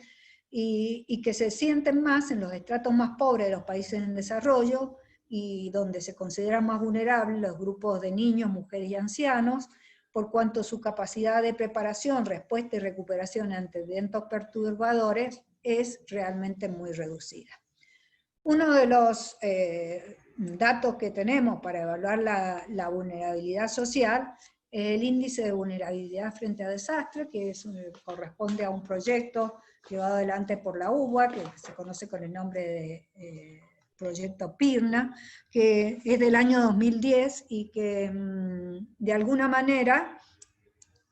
y que se sienten más en los estratos más pobres de los países en desarrollo, y donde se consideran más vulnerables los grupos de niños, mujeres y ancianos, por cuanto su capacidad de preparación, respuesta y recuperación ante eventos perturbadores es realmente muy reducida. Uno de los datos que tenemos para evaluar la vulnerabilidad social es el índice de vulnerabilidad frente a desastres, que corresponde a un proyecto llevado adelante por la UBA, que se conoce con el nombre de proyecto PIRNA, que es del año 2010 y que de alguna manera,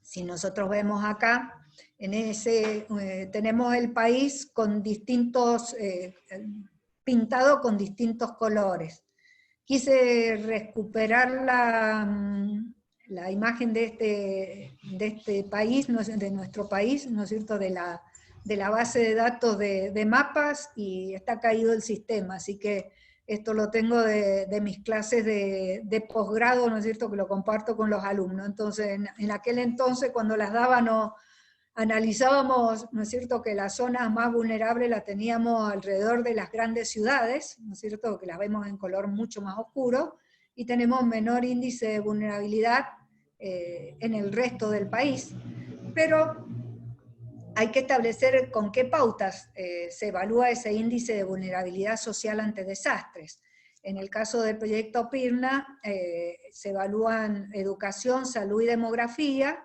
si nosotros vemos acá, tenemos el país con distintos, pintado con distintos colores. Quise recuperar la imagen de este país, de nuestro país, ¿no es cierto?, de la base de datos de mapas, y está caído el sistema, así que esto lo tengo de mis clases de posgrado, ¿no es cierto?, que lo comparto con los alumnos. Entonces, en aquel entonces, cuando las daba, analizábamos, ¿no es cierto?, que las zonas más vulnerables las teníamos alrededor de las grandes ciudades, ¿no es cierto?, que las vemos en color mucho más oscuro, y tenemos menor índice de vulnerabilidad en el resto del país. Pero hay que establecer con qué pautas se evalúa ese índice de vulnerabilidad social ante desastres. En el caso del proyecto PIRNA, se evalúan educación, salud y demografía,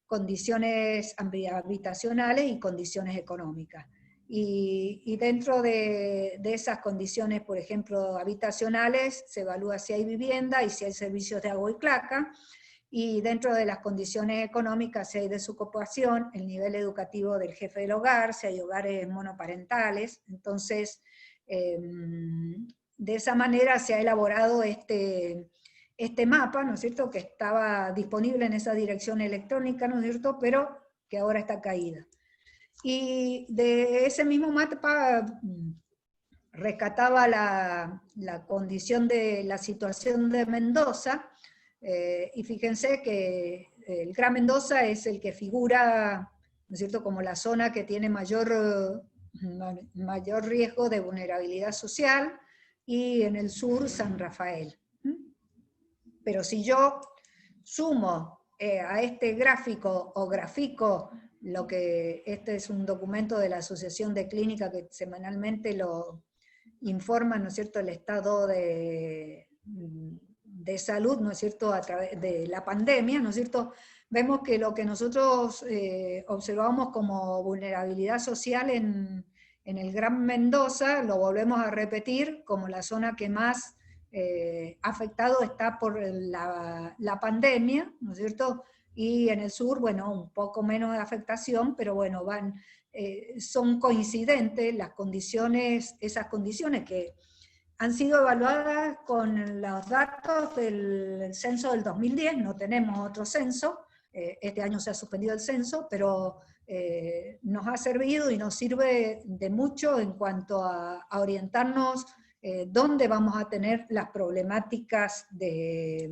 condiciones habitacionales y condiciones económicas. Y dentro de esas condiciones, por ejemplo, habitacionales, se evalúa si hay vivienda y si hay servicios de agua y cloaca, y dentro de las condiciones económicas, si hay desocupación, el nivel educativo del jefe del hogar, si hay hogares monoparentales. Entonces, de esa manera se ha elaborado este mapa, ¿no es cierto?, que estaba disponible en esa dirección electrónica, ¿no es cierto?, pero que ahora está caída. Y de ese mismo mapa rescataba la condición de la situación de Mendoza, y fíjense que el Gran Mendoza es el que figura, ¿no es cierto?, como la zona que tiene mayor riesgo de vulnerabilidad social, y en el sur San Rafael. Pero si yo sumo a este gráfico o grafico, este es un documento de la Asociación de Clínica que semanalmente lo informa, ¿no es cierto?, el estado de salud, ¿no es cierto?, a través de la pandemia, ¿no es cierto?, vemos que lo que nosotros observamos como vulnerabilidad social en el Gran Mendoza, lo volvemos a repetir como la zona que más afectado está por la pandemia, ¿no es cierto?, y en el sur, bueno, un poco menos de afectación, pero bueno, son coincidentes las condiciones, esas condiciones que han sido evaluadas con los datos del censo del 2010, no tenemos otro censo, este año se ha suspendido el censo, pero nos ha servido y nos sirve de mucho en cuanto a orientarnos dónde vamos a tener las problemáticas de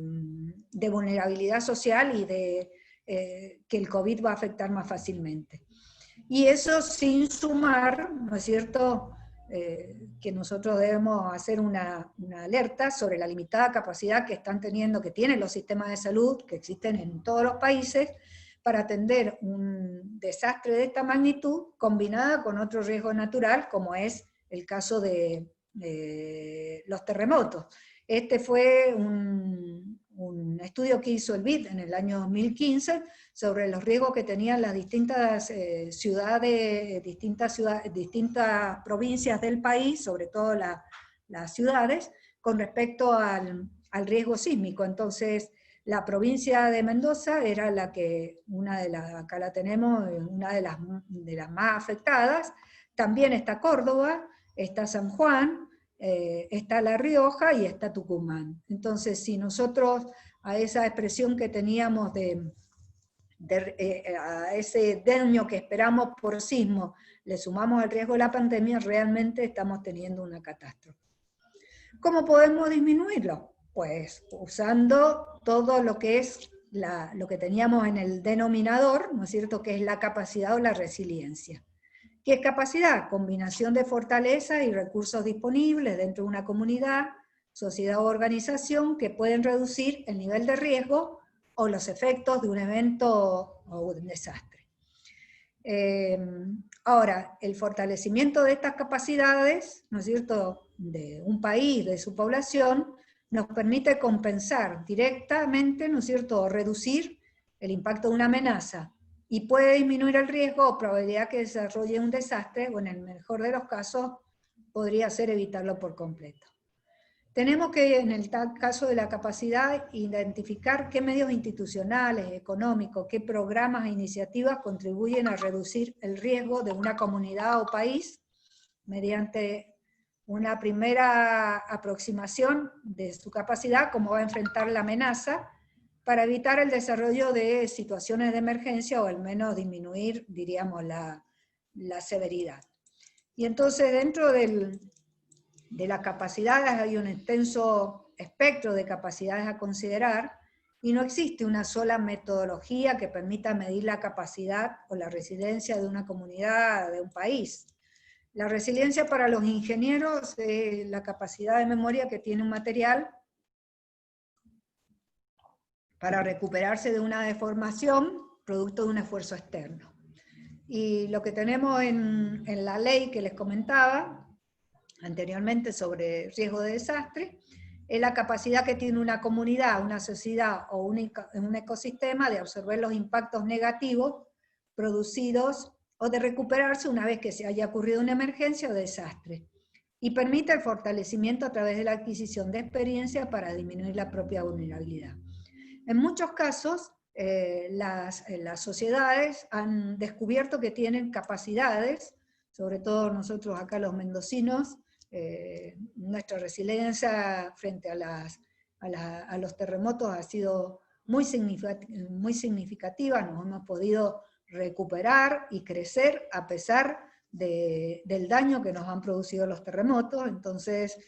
vulnerabilidad social y de que el COVID va a afectar más fácilmente. Y eso sin sumar, ¿no es cierto?, que nosotros debemos hacer una alerta sobre la limitada capacidad que están teniendo, que tienen los sistemas de salud, que existen en todos los países, para atender un desastre de esta magnitud, combinada con otro riesgo natural, como es el caso de los terremotos. Este fue un un estudio que hizo el BID en el año 2015 sobre los riesgos que tenían las distintas distintas provincias del país, sobre todo las ciudades, con respecto al riesgo sísmico. Entonces, la provincia de Mendoza era acá la tenemos, una de las más afectadas. También está Córdoba, está San Juan, está La Rioja y está Tucumán. Entonces, si nosotros a esa expresión que teníamos a ese daño que esperamos por sismo, le sumamos el riesgo de la pandemia, realmente estamos teniendo una catástrofe. ¿Cómo podemos disminuirlo? Pues usando todo lo que es lo que teníamos en el denominador, ¿no es cierto?, que es la capacidad o la resiliencia. ¿Qué es capacidad? Combinación de fortalezas y recursos disponibles dentro de una comunidad, sociedad o organización que pueden reducir el nivel de riesgo o los efectos de un evento o un desastre. Ahora, el fortalecimiento de estas capacidades, ¿no es cierto?, de un país, de su población, nos permite compensar directamente, ¿no es cierto?, o reducir el impacto de una amenaza, y puede disminuir el riesgo o probabilidad que desarrolle un desastre, o en el mejor de los casos, podría ser evitarlo por completo. Tenemos que, en el caso de la capacidad, identificar qué medios institucionales, económicos, qué programas e iniciativas contribuyen a reducir el riesgo de una comunidad o país mediante una primera aproximación de su capacidad, cómo va a enfrentar la amenaza, para evitar el desarrollo de situaciones de emergencia o al menos disminuir, diríamos, la severidad. Y entonces dentro de las capacidades hay un extenso espectro de capacidades a considerar, y no existe una sola metodología que permita medir la capacidad o la resiliencia de una comunidad, de un país. La resiliencia para los ingenieros es la capacidad de memoria que tiene un material para recuperarse de una deformación producto de un esfuerzo externo. Y lo que tenemos en la ley que les comentaba anteriormente sobre riesgo de desastre, es la capacidad que tiene una comunidad, una sociedad o un ecosistema de absorber los impactos negativos producidos o de recuperarse una vez que se haya ocurrido una emergencia o desastre, y permite el fortalecimiento a través de la adquisición de experiencia para disminuir la propia vulnerabilidad. En muchos casos, las sociedades han descubierto que tienen capacidades, sobre todo nosotros acá los mendocinos, nuestra resiliencia frente a los terremotos ha sido muy significativa, nos hemos podido recuperar y crecer a pesar del daño que nos han producido los terremotos. Entonces,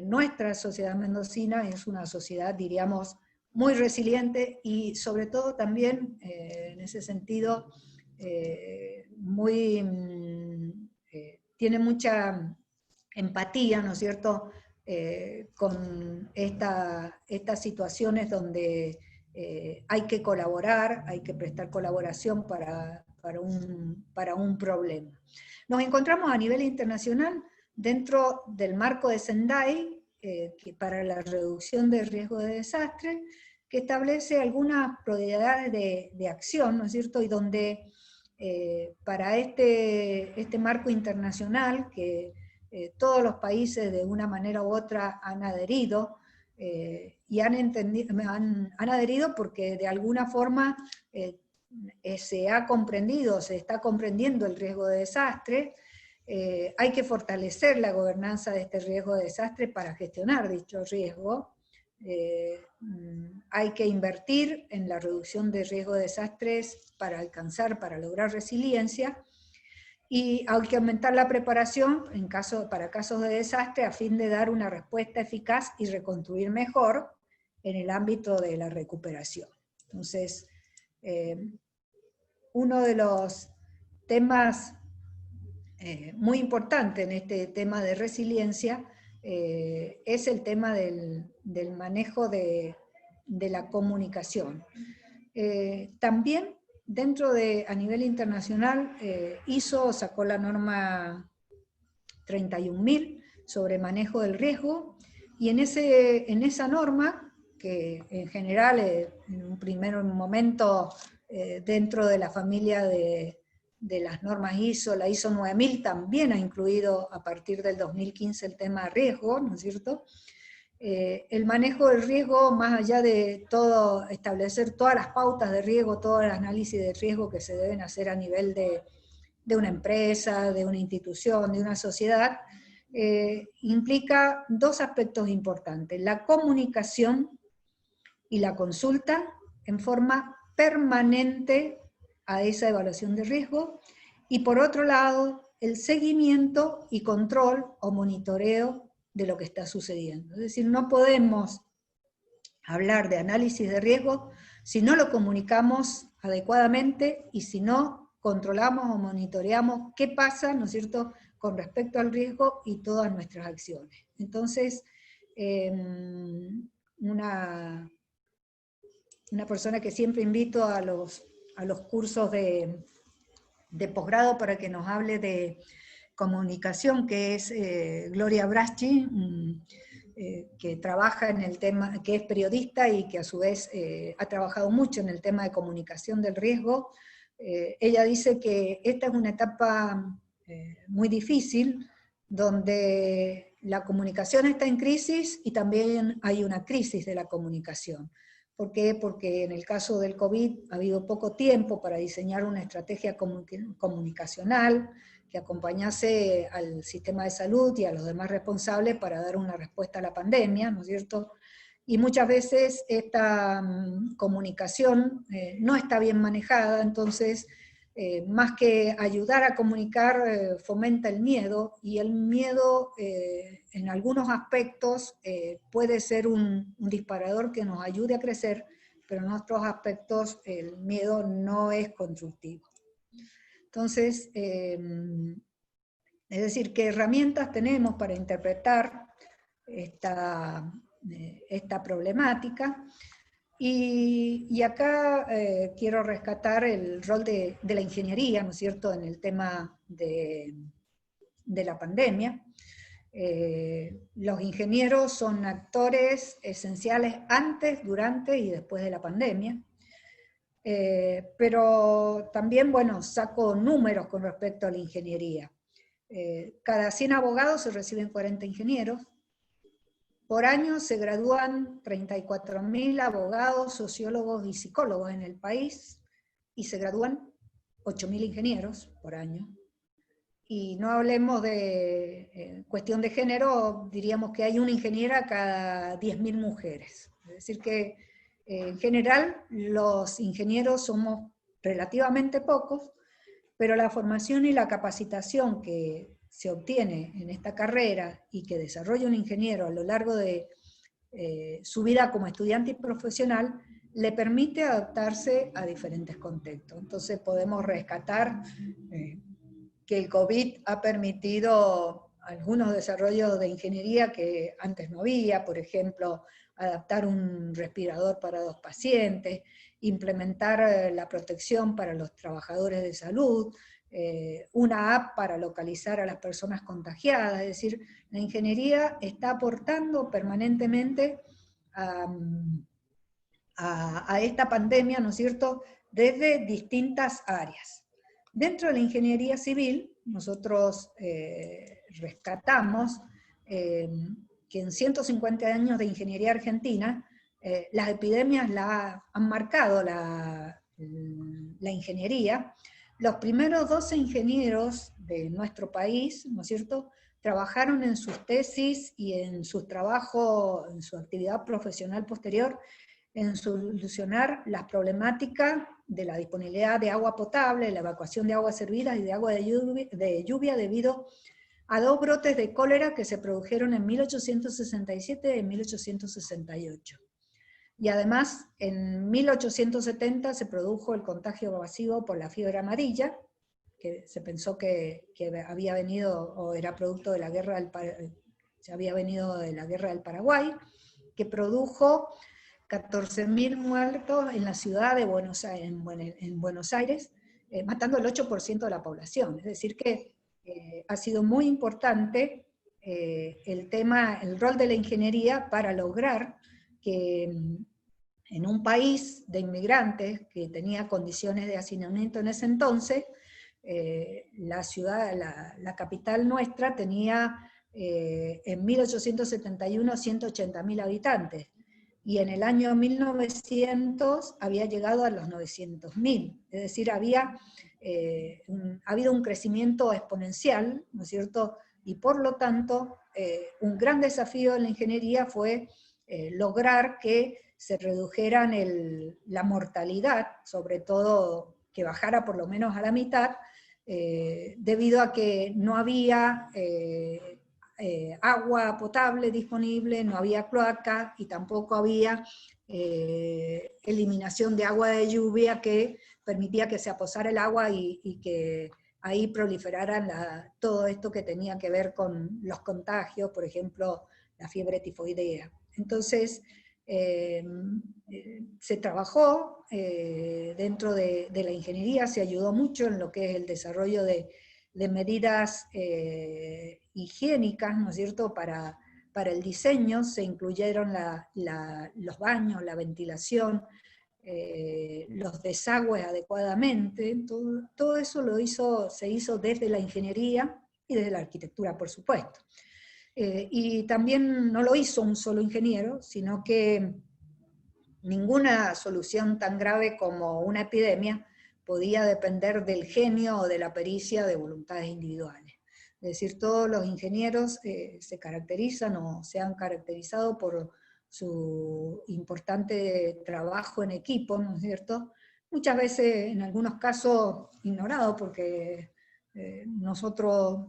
nuestra sociedad mendocina es una sociedad, diríamos, muy resiliente y sobre todo también, en ese sentido, tiene mucha empatía, ¿no es cierto?, con estas situaciones donde hay que colaborar, hay que prestar colaboración para un problema. Nos encontramos a nivel internacional dentro del marco de Sendai, que para la reducción del riesgo de desastre, que establece algunas prioridades de acción, ¿no es cierto?, y donde para este marco internacional, que todos los países de una manera u otra han adherido, y han adherido porque de alguna forma se ha comprendido, se está comprendiendo el riesgo de desastre. Hay que fortalecer la gobernanza de este riesgo de desastre para gestionar dicho riesgo. Hay que invertir en la reducción de riesgo de desastres para lograr resiliencia, y hay que aumentar la preparación para casos de desastre a fin de dar una respuesta eficaz y reconstruir mejor en el ámbito de la recuperación. Entonces, uno de los temas muy importantes en este tema de resiliencia es el tema del manejo de la comunicación. También a nivel internacional, ISO sacó la norma 31.000 sobre manejo del riesgo, y en esa norma que en general, en un primer momento, dentro de la familia de las normas ISO, la ISO 9000 también ha incluido a partir del 2015 el tema riesgo, ¿no es cierto? El manejo del riesgo, más allá de todo, establecer todas las pautas de riesgo, todo el análisis de riesgo que se deben hacer a nivel de una empresa, de una institución, de una sociedad, implica dos aspectos importantes: la comunicación y la consulta en forma permanente a esa evaluación de riesgo, y por otro lado, el seguimiento y control o monitoreo de lo que está sucediendo. Es decir, no podemos hablar de análisis de riesgo si no lo comunicamos adecuadamente y si no controlamos o monitoreamos qué pasa, ¿no es cierto?, con respecto al riesgo y todas nuestras acciones. Entonces, una persona que siempre invito a los cursos de posgrado para que nos hable de comunicación, que es Gloria Braschi, que trabaja en el tema, que es periodista y que a su vez ha trabajado mucho en el tema de comunicación del riesgo. Ella dice que esta es una etapa muy difícil, donde la comunicación está en crisis y también hay una crisis de la comunicación. ¿Por qué? Porque en el caso del COVID ha habido poco tiempo para diseñar una estrategia comunicacional que acompañase al sistema de salud y a los demás responsables para dar una respuesta a la pandemia, ¿no es cierto? Y muchas veces esta comunicación no está bien manejada, entonces más que ayudar a comunicar, fomenta el miedo, y el miedo en algunos aspectos puede ser un disparador que nos ayude a crecer, pero en otros aspectos el miedo no es constructivo. Entonces, es decir, ¿qué herramientas tenemos para interpretar esta problemática? Y acá quiero rescatar el rol de la ingeniería, ¿no es cierto?, en el tema de la pandemia. Los ingenieros son actores esenciales antes, durante y después de la pandemia. Pero también, bueno, saco números con respecto a la ingeniería. Cada 100 abogados se reciben 40 ingenieros. Por año se gradúan 34.000 abogados, sociólogos y psicólogos en el país, y se gradúan 8.000 ingenieros por año. Y no hablemos de cuestión de género, diríamos que hay una ingeniera cada 10.000 mujeres. Es decir que en general los ingenieros somos relativamente pocos, pero la formación y la capacitación que se obtiene en esta carrera y que desarrolla un ingeniero a lo largo de su vida como estudiante y profesional, le permite adaptarse a diferentes contextos. Entonces podemos rescatar que el COVID ha permitido algunos desarrollos de ingeniería que antes no había, por ejemplo, adaptar un respirador para 2 pacientes, implementar la protección para los trabajadores de salud, una app para localizar a las personas contagiadas. Es decir, la ingeniería está aportando permanentemente a esta pandemia, ¿no es cierto?, desde distintas áreas. Dentro de la ingeniería civil, nosotros rescatamos que en 150 años de ingeniería argentina, las epidemias han marcado la ingeniería. Los primeros 12 ingenieros de nuestro país, ¿no es cierto?, trabajaron en sus tesis y en su trabajo, en su actividad profesional posterior, en solucionar las problemáticas de la disponibilidad de agua potable, la evacuación de aguas servidas y de agua de lluvia debido a 2 brotes de cólera que se produjeron en 1867 y en 1868. Y además, en 1870 se produjo el contagio masivo por la fiebre amarilla, que se pensó que había venido, o era producto de la guerra se había venido de la guerra del Paraguay, que produjo 14.000 muertos en la ciudad de Buenos Aires, matando el 8% de la población. Es decir que ha sido muy importante el rol de la ingeniería para lograr que en un país de inmigrantes que tenía condiciones de hacinamiento en ese entonces, la ciudad, la capital nuestra tenía en 1871 180.000 habitantes, y en el año 1900 había llegado a los 900.000, es decir, había habido un crecimiento exponencial, ¿no es cierto? Y por lo tanto, un gran desafío en la ingeniería fue lograr que se redujeran la mortalidad, sobre todo que bajara por lo menos a la mitad, debido a que no había agua potable disponible, no había cloaca y tampoco había eliminación de agua de lluvia que permitía que se aposara el agua y que ahí proliferaran todo esto que tenía que ver con los contagios, por ejemplo, la fiebre tifoidea. Entonces, se trabajó dentro de la ingeniería, se ayudó mucho en lo que es el desarrollo de medidas higiénicas, ¿no es cierto?, para el diseño. Se incluyeron los baños, la ventilación, los desagües adecuadamente. Todo eso se hizo desde la ingeniería y desde la arquitectura, por supuesto. Y también no lo hizo un solo ingeniero, sino que ninguna solución tan grave como una epidemia podía depender del genio o de la pericia de voluntades individuales. Es decir, todos los ingenieros se caracterizan o se han caracterizado por su importante trabajo en equipo, ¿no es cierto? Muchas veces, en algunos casos, ignorado, porque nosotros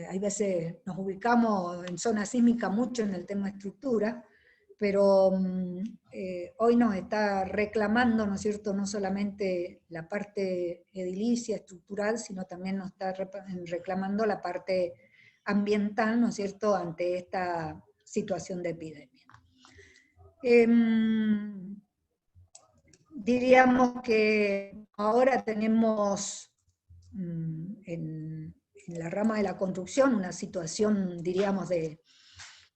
hay veces nos ubicamos en zona sísmica mucho en el tema estructura, pero hoy nos está reclamando, ¿no es cierto?, no solamente la parte edilicia, estructural, sino también nos está reclamando la parte ambiental, ¿no es cierto?, ante esta situación de epidemia. Diríamos que ahora tenemos en la rama de la construcción una situación, diríamos, de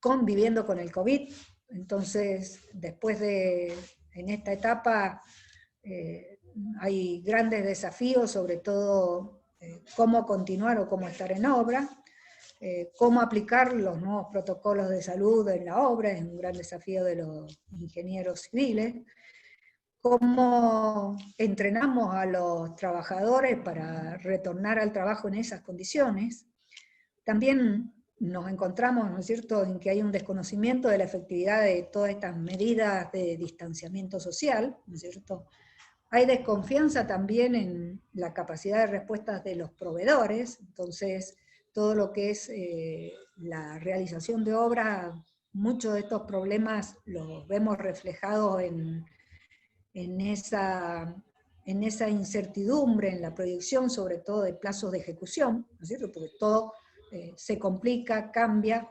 conviviendo con el COVID. Entonces, después en esta etapa, hay grandes desafíos, sobre todo cómo continuar o cómo estar en obra, cómo aplicar los nuevos protocolos de salud en la obra, es un gran desafío de los ingenieros civiles, cómo entrenamos a los trabajadores para retornar al trabajo en esas condiciones. También nos encontramos, ¿no es cierto?, en que hay un desconocimiento de la efectividad de todas estas medidas de distanciamiento social, ¿no es cierto? Hay desconfianza también en la capacidad de respuestas de los proveedores, entonces todo lo que es la realización de obras, muchos de estos problemas los vemos reflejados en esa incertidumbre en la proyección, sobre todo de plazos de ejecución, ¿no es cierto?, porque todo se complica, cambia,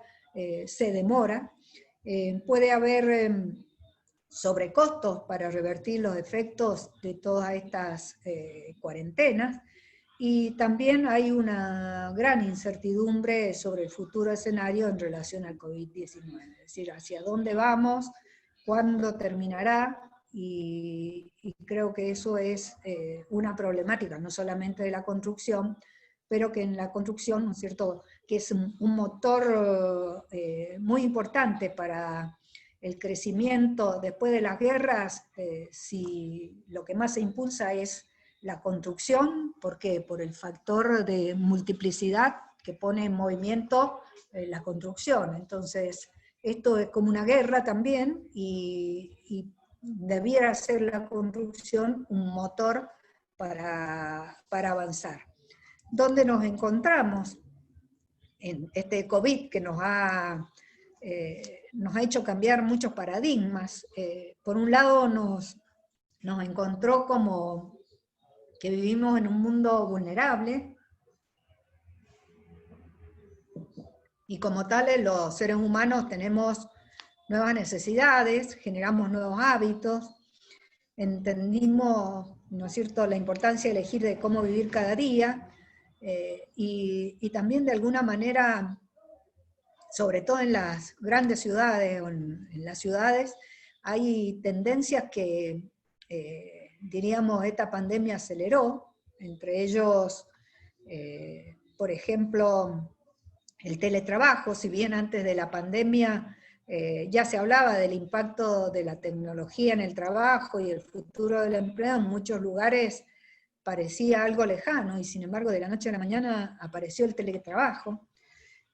se demora. Puede haber sobrecostos para revertir los efectos de todas estas cuarentenas, y también hay una gran incertidumbre sobre el futuro escenario en relación al COVID-19, es decir, hacia dónde vamos, cuándo terminará, y creo que eso es una problemática, no solamente de la construcción, pero que en la construcción, ¿no es cierto?, que es un motor muy importante para el crecimiento después de las guerras. Si lo que más se impulsa es la construcción, ¿por qué? Por el factor de multiplicidad que pone en movimiento la construcción. Entonces, esto es como una guerra también, y debiera ser la construcción un motor para avanzar. ¿Dónde nos encontramos? En este COVID que nos ha hecho cambiar muchos paradigmas. Por un lado nos encontró como que vivimos en un mundo vulnerable, y como tales los seres humanos tenemos nuevas necesidades, generamos nuevos hábitos, entendimos, ¿no es cierto?, la importancia de elegir de cómo vivir cada día, y también de alguna manera, sobre todo en las grandes ciudades o en las ciudades, hay tendencias que, diríamos, esta pandemia aceleró, entre ellos, por ejemplo, el teletrabajo. Si bien antes de la pandemia ya se hablaba del impacto de la tecnología en el trabajo y el futuro del empleo, en muchos lugares parecía algo lejano, y sin embargo de la noche a la mañana apareció el teletrabajo.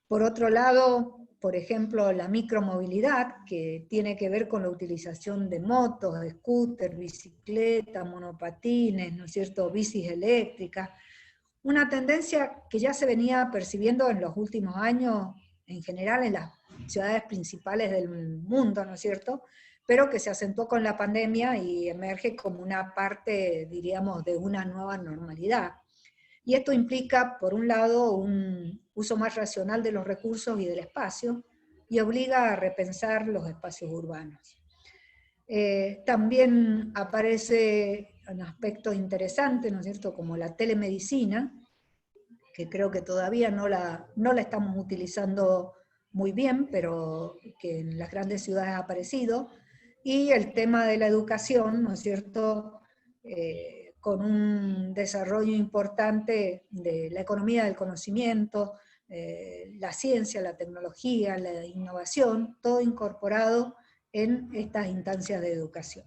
Por otro lado, por ejemplo, la micromovilidad, que tiene que ver con la utilización de motos, de scooters, bicicletas, monopatines, ¿no es cierto?, bicis eléctricas. Una tendencia que ya se venía percibiendo en los últimos años, en general en las ciudades principales del mundo, ¿no es cierto?, pero que se acentuó con la pandemia y emerge como una parte, diríamos, de una nueva normalidad. Y esto implica, por un lado, un uso más racional de los recursos y del espacio, y obliga a repensar los espacios urbanos. También aparece un aspecto interesante, ¿no es cierto?, como la telemedicina, que creo que todavía no la estamos utilizando muy bien, pero que en las grandes ciudades ha aparecido, y el tema de la educación, ¿no es cierto?, con un desarrollo importante de la economía del conocimiento, la ciencia, la tecnología, la innovación, todo incorporado en estas instancias de educación.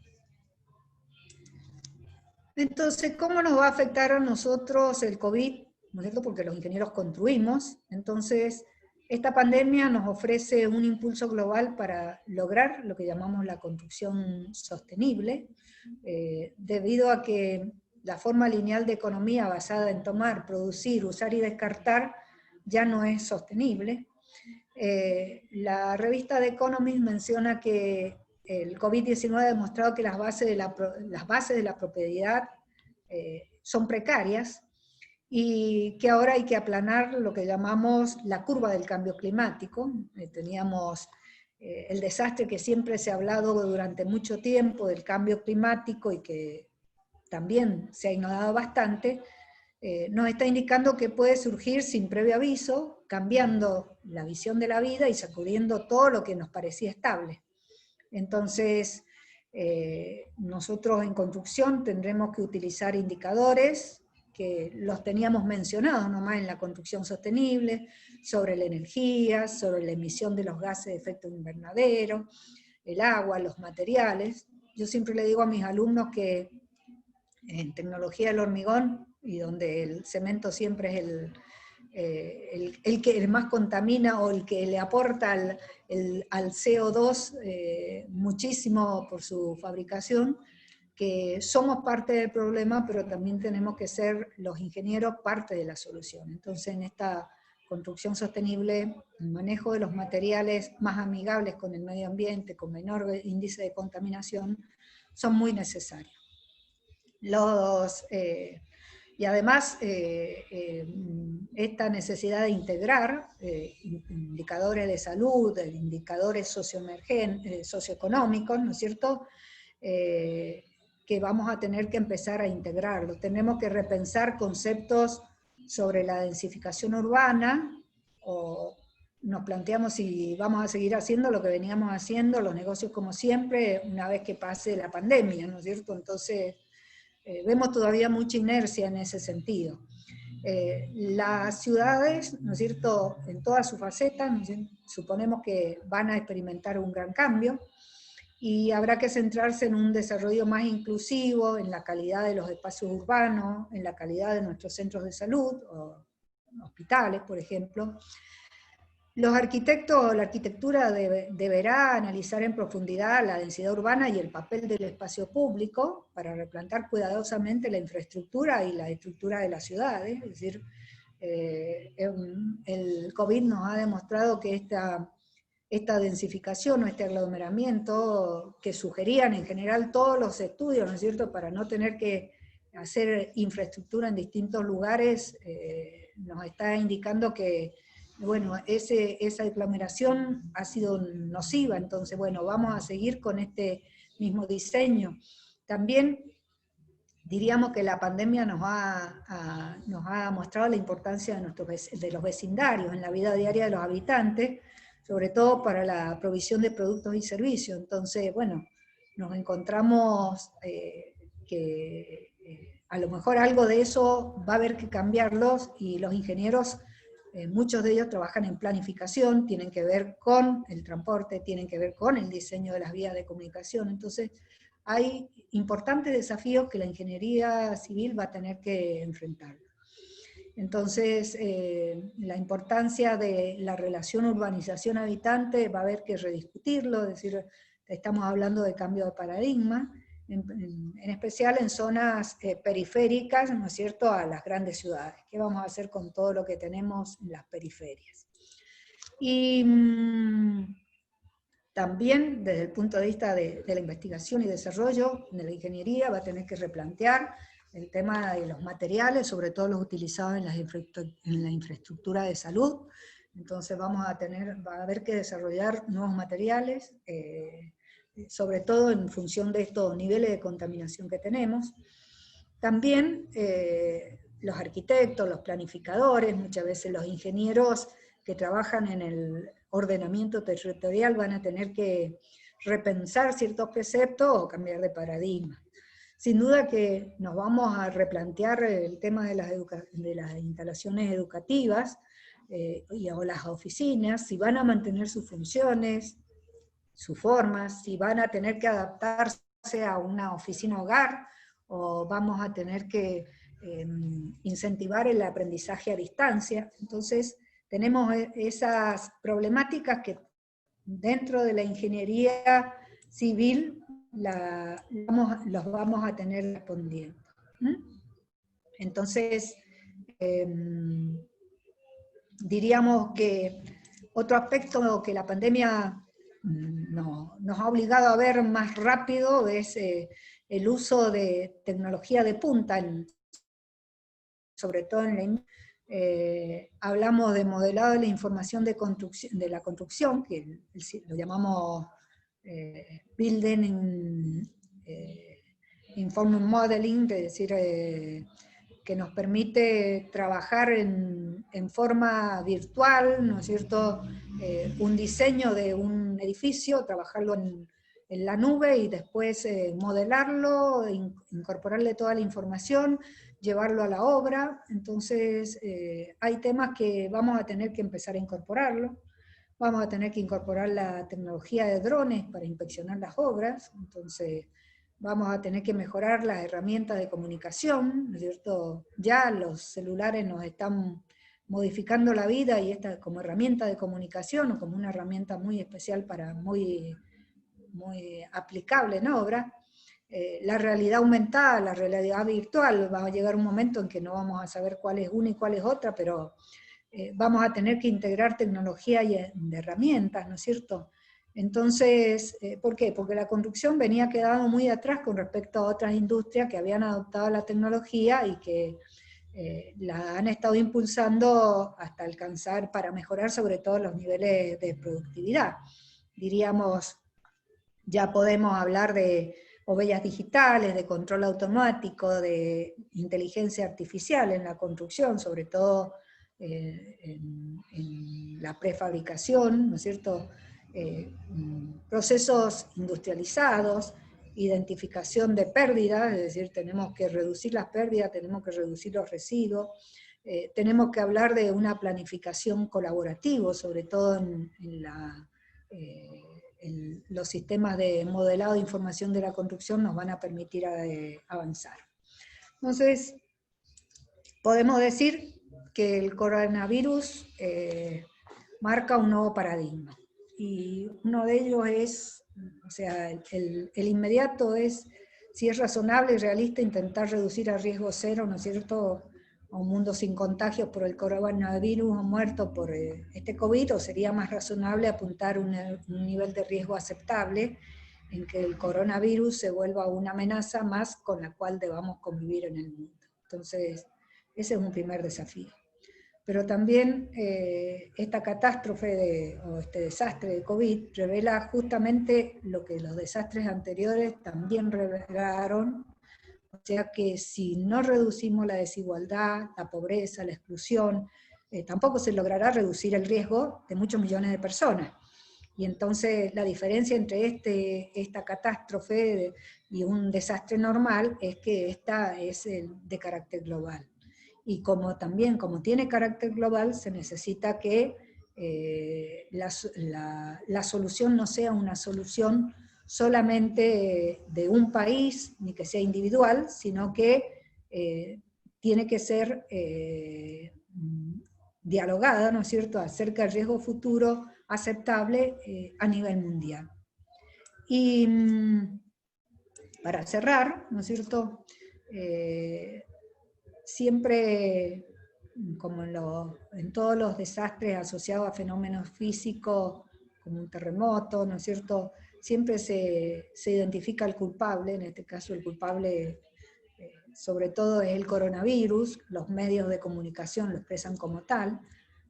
Entonces, ¿cómo nos va a afectar a nosotros el COVID? ¿No es cierto? Porque los ingenieros construimos. Entonces, esta pandemia nos ofrece un impulso global para lograr lo que llamamos la construcción sostenible, debido a que la forma lineal de economía basada en tomar, producir, usar y descartar ya no es sostenible. La revista The Economist menciona que el COVID-19 ha demostrado que las bases de la propiedad son precarias, y que ahora hay que aplanar lo que llamamos la curva del cambio climático. Teníamos el desastre que siempre se ha hablado durante mucho tiempo del cambio climático y que también se ha ignorado bastante, nos está indicando que puede surgir sin previo aviso, cambiando la visión de la vida y sacudiendo todo lo que nos parecía estable. Entonces, nosotros en construcción tendremos que utilizar indicadores que los teníamos mencionados nomás en la construcción sostenible, sobre la energía, sobre la emisión de los gases de efecto invernadero, el agua, los materiales. Yo siempre le digo a mis alumnos que en tecnología del hormigón, y donde el cemento siempre es el que más contamina o el que le aporta al CO2 muchísimo por su fabricación, que somos parte del problema, pero también tenemos que ser los ingenieros parte de la solución. Entonces, en esta construcción sostenible, el manejo de los materiales más amigables con el medio ambiente, con menor índice de contaminación, son muy necesarios. Y además, esta necesidad de integrar indicadores de salud, indicadores socioeconómicos, ¿no es cierto?, que vamos a tener que empezar a integrarlo. Tenemos que repensar conceptos sobre la densificación urbana, o nos planteamos si vamos a seguir haciendo lo que veníamos haciendo, los negocios como siempre, una vez que pase la pandemia, ¿no es cierto? Entonces, vemos todavía mucha inercia en ese sentido. Las ciudades, ¿no es cierto?, en todas sus facetas, ¿no es cierto?, suponemos que van a experimentar un gran cambio, y habrá que centrarse en un desarrollo más inclusivo, en la calidad de los espacios urbanos, en la calidad de nuestros centros de salud, o hospitales, por ejemplo. Los arquitectos, la arquitectura deberá analizar en profundidad la densidad urbana y el papel del espacio público para replantear cuidadosamente la infraestructura y la estructura de las ciudades. Es decir, el COVID nos ha demostrado que esta densificación o este aglomeramiento que sugerían en general todos los estudios, ¿no es cierto?, para no tener que hacer infraestructura en distintos lugares, nos está indicando que, bueno, esa aglomeración ha sido nociva. Entonces, bueno, vamos a seguir con este mismo diseño. También diríamos que la pandemia nos ha mostrado la importancia de los vecindarios en la vida diaria de los habitantes, sobre todo para la provisión de productos y servicios. Entonces, bueno, nos encontramos que a lo mejor algo de eso va a haber que cambiarlos, y los ingenieros, muchos de ellos trabajan en planificación, tienen que ver con el transporte, tienen que ver con el diseño de las vías de comunicación. Entonces hay importantes desafíos que la ingeniería civil va a tener que enfrentar. Entonces, la importancia de la relación urbanización-habitante va a haber que rediscutirlo, es decir, estamos hablando de cambio de paradigma, en especial en zonas periféricas, ¿no es cierto?, a las grandes ciudades. ¿Qué vamos a hacer con todo lo que tenemos en las periferias? Y también, desde el punto de vista de la investigación y desarrollo de la ingeniería, va a tener que replantear el tema de los materiales, sobre todo los utilizados en la infraestructura de salud. Entonces va a haber que desarrollar nuevos materiales, sobre todo en función de estos niveles de contaminación que tenemos. También los arquitectos, los planificadores, muchas veces los ingenieros que trabajan en el ordenamiento territorial van a tener que repensar ciertos preceptos o cambiar de paradigma. Sin duda que nos vamos a replantear el tema de las instalaciones educativas o las oficinas, si van a mantener sus funciones, sus formas, si van a tener que adaptarse a una oficina hogar, o vamos a tener que incentivar el aprendizaje a distancia. Entonces, tenemos esas problemáticas que dentro de la ingeniería civil los vamos a tener respondiendo. Entonces, diríamos que otro aspecto que la pandemia nos ha obligado a ver más rápido es el uso de tecnología de punta, sobre todo en hablamos de modelado de la información de la construcción, que lo llamamos Building Information Modeling, es decir, que nos permite trabajar en forma virtual, ¿no es cierto?, un diseño de un edificio, trabajarlo en la nube y después modelarlo, incorporarle toda la información, llevarlo a la obra. Entonces hay temas que vamos a tener que empezar a incorporarlo. Vamos a tener que incorporar la tecnología de drones para inspeccionar las obras. Entonces vamos a tener que mejorar las herramientas de comunicación, ¿no es cierto? Ya los celulares nos están modificando la vida, y esta como herramienta de comunicación, o como una herramienta muy especial muy aplicable en obra. La realidad aumentada, la realidad virtual, va a llegar un momento en que no vamos a saber cuál es una y cuál es otra, pero vamos a tener que integrar tecnología de herramientas, ¿no es cierto? Entonces, ¿por qué? Porque la construcción venía quedando muy atrás con respecto a otras industrias que habían adoptado la tecnología y que la han estado impulsando hasta alcanzar, para mejorar sobre todo los niveles de productividad. Diríamos, ya podemos hablar de huellas digitales, de control automático, de inteligencia artificial en la construcción, sobre todo en la prefabricación, ¿no es cierto?, procesos industrializados, identificación de pérdidas, es decir, tenemos que reducir las pérdidas, tenemos que reducir los residuos, tenemos que hablar de una planificación colaborativa, sobre todo en los sistemas de modelado de información de la construcción nos van a permitir avanzar. Entonces, podemos decir que el coronavirus marca un nuevo paradigma. Y uno de ellos es, o sea, el inmediato es si es razonable y realista intentar reducir a riesgo cero, ¿no es cierto?, a un mundo sin contagios por el coronavirus o muertos por este COVID, o sería más razonable apuntar un nivel de riesgo aceptable en que el coronavirus se vuelva una amenaza más con la cual debamos convivir en el mundo. Entonces, ese es un primer desafío. Pero también esta catástrofe o este desastre de COVID revela justamente lo que los desastres anteriores también revelaron, o sea que si no reducimos la desigualdad, la pobreza, la exclusión, tampoco se logrará reducir el riesgo de muchos millones de personas. Y entonces la diferencia entre esta catástrofe y un desastre normal es que esta es de carácter global. Y como tiene carácter global, se necesita que la solución no sea una solución solamente de un país, ni que sea individual, sino que tiene que ser dialogada, ¿no es cierto?, acerca del riesgo futuro aceptable a nivel mundial. Y para cerrar, ¿no es cierto?, siempre, como en todos los desastres asociados a fenómenos físicos, como un terremoto, ¿no es cierto?, siempre se identifica el culpable, en este caso el culpable sobre todo es el coronavirus, los medios de comunicación lo expresan como tal,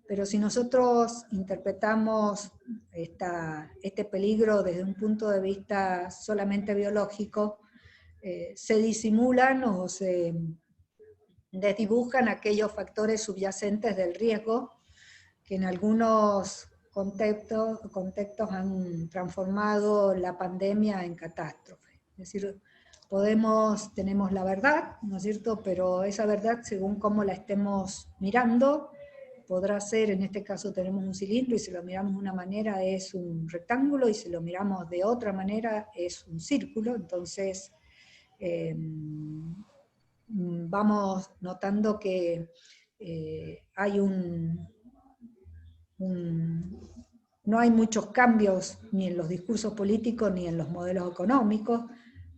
pero si nosotros interpretamos este peligro desde un punto de vista solamente biológico, se disimulan o se desdibujan aquellos factores subyacentes del riesgo que en algunos contextos han transformado la pandemia en catástrofe. Es decir, tenemos la verdad, ¿no es cierto?, pero esa verdad, según cómo la estemos mirando, podrá ser, en este caso tenemos un cilindro y si lo miramos de una manera es un rectángulo y si lo miramos de otra manera es un círculo. Entonces vamos notando que hay no hay muchos cambios ni en los discursos políticos ni en los modelos económicos,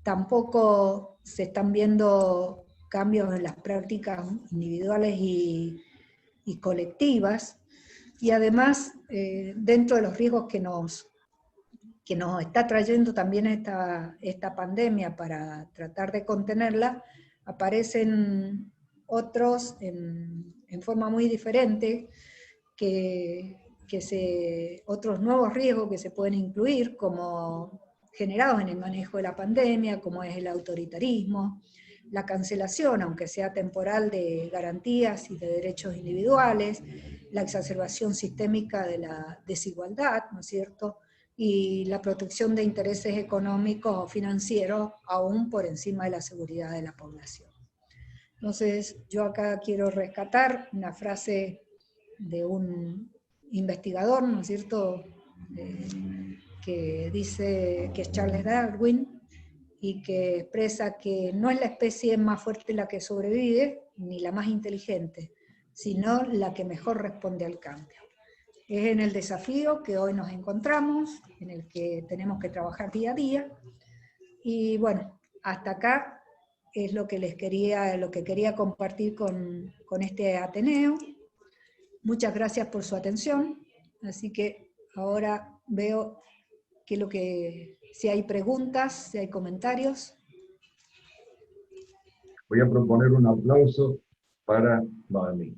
tampoco se están viendo cambios en las prácticas individuales y colectivas, y además dentro de los riesgos que nos está trayendo también esta pandemia para tratar de contenerla, aparecen otros en forma muy diferente, otros nuevos riesgos que se pueden incluir, como generados en el manejo de la pandemia, como es el autoritarismo, la cancelación, aunque sea temporal, de garantías y de derechos individuales, la exacerbación sistémica de la desigualdad, ¿no es cierto?, y la protección de intereses económicos o financieros aún por encima de la seguridad de la población. Entonces, yo acá quiero rescatar una frase de un investigador, ¿no es cierto?, que dice que es Charles Darwin, y que expresa que no es la especie más fuerte la que sobrevive, ni la más inteligente, sino la que mejor responde al cambio. Es en el desafío que hoy nos encontramos, en el que tenemos que trabajar día a día, y bueno, hasta acá es lo que quería compartir con este Ateneo. Muchas gracias por su atención, así que ahora veo si hay preguntas, si hay comentarios. Voy a proponer un aplauso para Noemí.